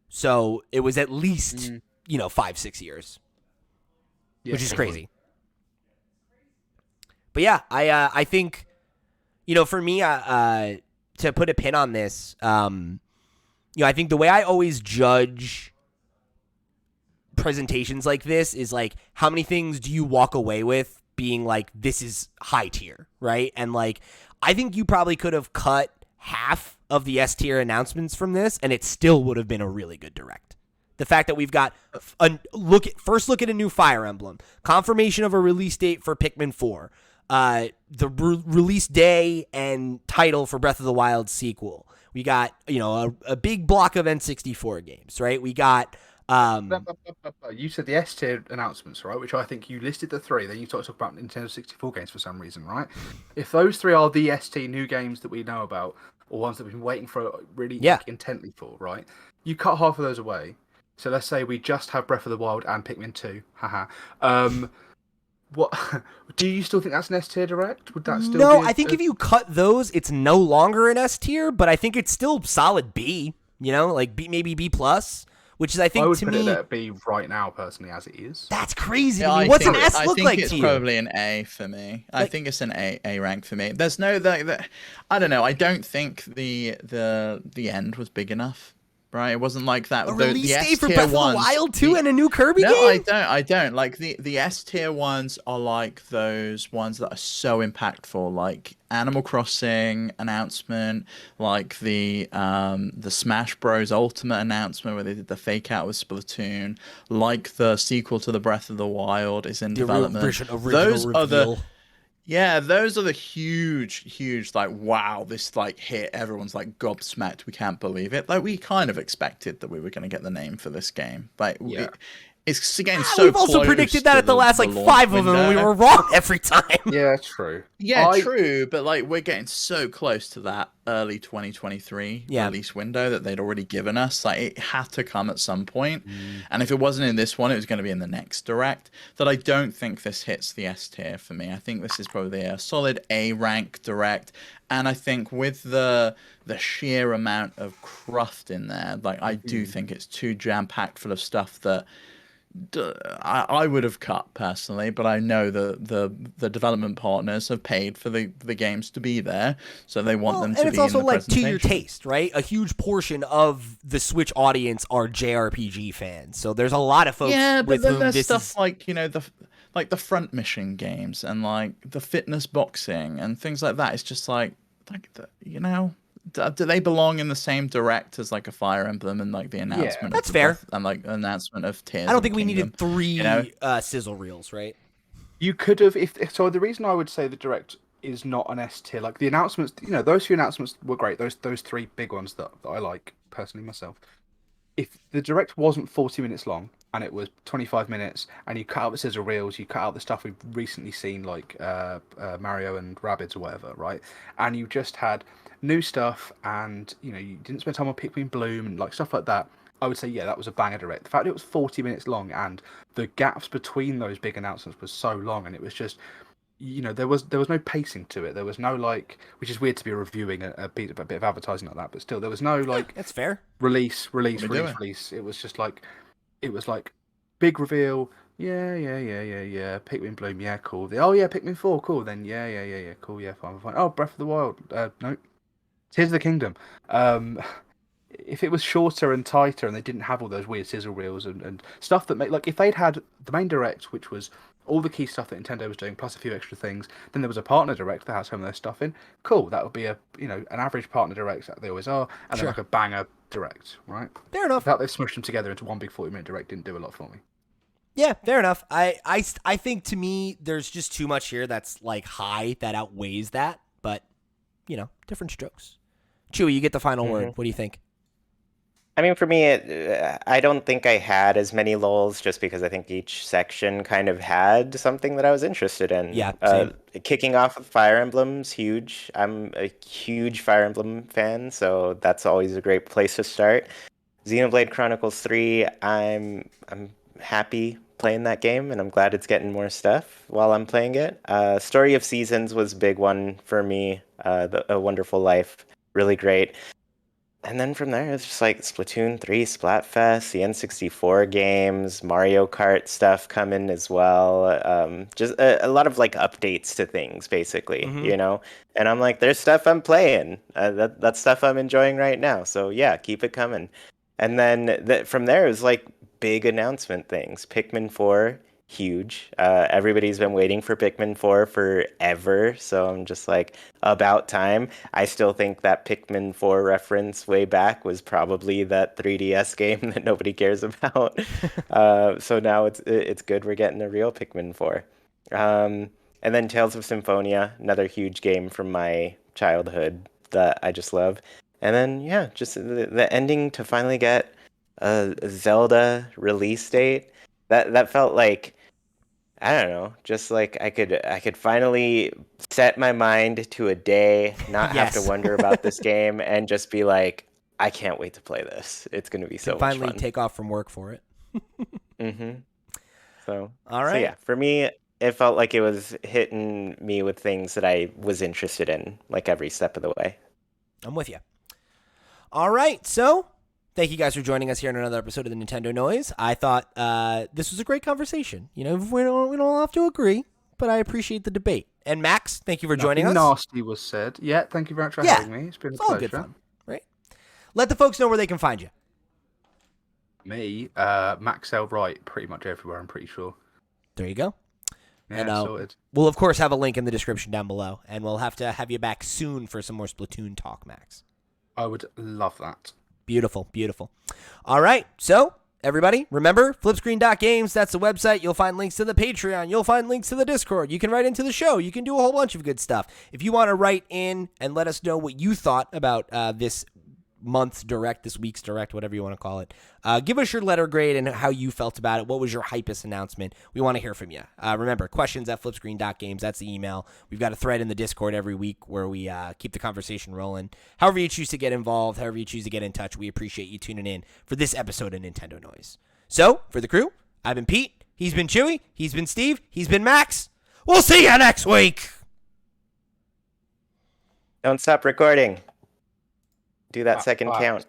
So it was at least, 5-6 years. Which is crazy. But yeah, I think, for me, to put a pin on this, I think the way I always judge presentations like this is like, how many things do you walk away with being like, this is high tier, right? And like, I think you probably could have cut half of the S tier announcements from this, and it still would have been a really good direct. The fact that we've got first look at a new Fire Emblem, confirmation of a release date for Pikmin 4, the release day and title for Breath of the Wild sequel. We got a big block of N64 games, right? We got. You said the S tier announcements, right? Which I think you listed the 3. Then you talked about Nintendo 64 games for some reason, right? If those 3 are the ST new games that we know about, or ones that we've been waiting for really intently for, right? You cut half of those away. So let's say we just have Breath of the Wild and Pikmin 2. Haha. What do you still think that's an S tier direct? Would that still? No, be I think if you cut those, it's no longer an S tier, but I think it's still solid B. Like B, maybe B plus. Which is, I think, I would to put me, it at B right now, personally, as it is. That's crazy. Yeah, to me. What's an S I look think like it's to you? probably an A for me. I think it's an A rank for me. There's no I don't know. I don't think the end was big enough. Right, it wasn't like that. A The release date S for tier Breath of the ones, Wild 2 and a new Kirby game? No, I don't. Like the S tier ones are like those ones that are so impactful, like Animal Crossing announcement, like the Smash Bros Ultimate announcement where they did the fake out with Splatoon, like the sequel to the Breath of the Wild is in development. Those are the those are the huge, like, wow, this, like, hit. Everyone's, like, gobsmacked. We can't believe it. Like, we kind of expected that we were going to get the name for this game. Like, it's, again, so we've also predicted that at the last, like, 5 of them, and we were wrong every time. Yeah, true. Yeah, true, but, like, we're getting so close to that early 2023 release window that they'd already given us. Like, it had to come at some point. And if it wasn't in this one, it was going to be in the next direct. That I don't think this hits the S tier for me. I think this is probably a solid A rank direct. And I think with the sheer amount of cruft in there, like, I do think it's too jam-packed full of stuff that I would have cut personally, but I know the development partners have paid for the games to be there, so they want them to be in the presentation. And it's also like to your taste, right? A huge portion of the Switch audience are JRPG fans, so there's a lot of folks. Yeah, but with then whom there's this stuff is... like the front mission games and like the fitness boxing and things like that. It's just like do they belong in the same direct as like a Fire Emblem and like the announcement? That's fair. And like announcement of Tears. I don't think we Kingdom, needed 3 sizzle reels, right? You could have, so the reason I would say the direct is not an S tier, like the announcements, those few announcements were great. Those 3 big ones that I like personally myself. If the direct wasn't 40 minutes long and it was 25 minutes and you cut out the sizzle reels, you cut out the stuff we've recently seen like Mario and Rabbids or whatever, right? And you just had new stuff and you didn't spend time on Pikmin Bloom and like stuff like that, I would say that was a banger direct. The fact that it was 40 minutes long and the gaps between those big announcements was so long, and it was just there was no pacing to it. There was no like, which is weird to be reviewing a bit of advertising like that, but still there was no like that's fair. Release. It was just like big reveal, Yeah. Pikmin Bloom, yeah, cool. Oh yeah, Pikmin 4, cool. Then yeah, cool, yeah, fine. Oh, Breath of the Wild, no. Tears of the Kingdom. Um, if it was shorter and tighter and they didn't have all those weird sizzle reels and stuff that make, like, if they'd had the main direct, which was all the key stuff that Nintendo was doing plus a few extra things, then there was a partner direct that has some of their stuff in. Cool, that would be a an average partner direct that they always are, and then like a banger direct, right? Fair enough. That they've smushed them together into one big 40-minute direct didn't do a lot for me. Yeah, fair enough. I think to me there's just too much here that's like high that outweighs that, but different strokes. Chuy, you get the final word. What do you think? I mean, for me, I don't think I had as many lulls just because I think each section kind of had something that I was interested in. Yeah, same. Kicking off with Fire Emblem's huge. I'm a huge Fire Emblem fan, so that's always a great place to start. Xenoblade Chronicles 3, I'm happy playing that game, and I'm glad it's getting more stuff while I'm playing it. Story of Seasons was a big one for me. A Wonderful Life, really great. And then from there, it's just like Splatoon 3, Splatfest, the N64 games, Mario Kart stuff coming as well. Just a lot of like updates to things, basically, And I'm like, there's stuff I'm playing. That's stuff I'm enjoying right now. So yeah, keep it coming. And then from there, it was like big announcement things. Pikmin 4, huge. Everybody's been waiting for Pikmin 4 forever, so I'm just like, about time. I still think that Pikmin 4 reference way back was probably that 3DS game that nobody cares about. So now it's good we're getting a real Pikmin 4. And then Tales of Symphonia, another huge game from my childhood that I just love. And then yeah, just the ending to finally get a Zelda release date. That felt like, I don't know, just like I could finally set my mind to a day, not have to wonder about this game, and just be like, I can't wait to play this. It's going to be so much fun. Finally take off from work for it. So, all right. So yeah, for me, it felt like it was hitting me with things that I was interested in, like every step of the way. I'm with you. All right, so thank you guys for joining us here in another episode of the Nintendo Noise. I thought this was a great conversation. We don't have to agree, but I appreciate the debate. And Max, thank you for joining us. Nasty was said. Yeah, thank you very much for having me. It's been a pleasure. All good fun, right? Let the folks know where they can find you. Me, Max Wright, pretty much everywhere, I'm pretty sure. There you go. Yeah, and sorted. We'll, of course, have a link in the description down below, and we'll have to have you back soon for some more Splatoon talk, Max. I would love that. Beautiful, beautiful. All right, so everybody, remember, flipscreen.games, that's the website. You'll find links to the Patreon. You'll find links to the Discord. You can write into the show. You can do a whole bunch of good stuff. If you want to write in and let us know what you thought about this month's direct, this week's direct, whatever you want to call it, give us your letter grade and how you felt about it. What was your hypest announcement? We want to hear from you. Remember, questions@flipscreen.games. That's the email. We've got a thread in the Discord every week where we keep the conversation rolling. However you choose to get involved, however you choose to get in touch, we appreciate you tuning in for this episode of Nintendo Noise. So, for the crew, I've been Pete. He's been Chuy. He's been Steve. He's been Max. We'll see you next week. Don't stop recording. Do that second count.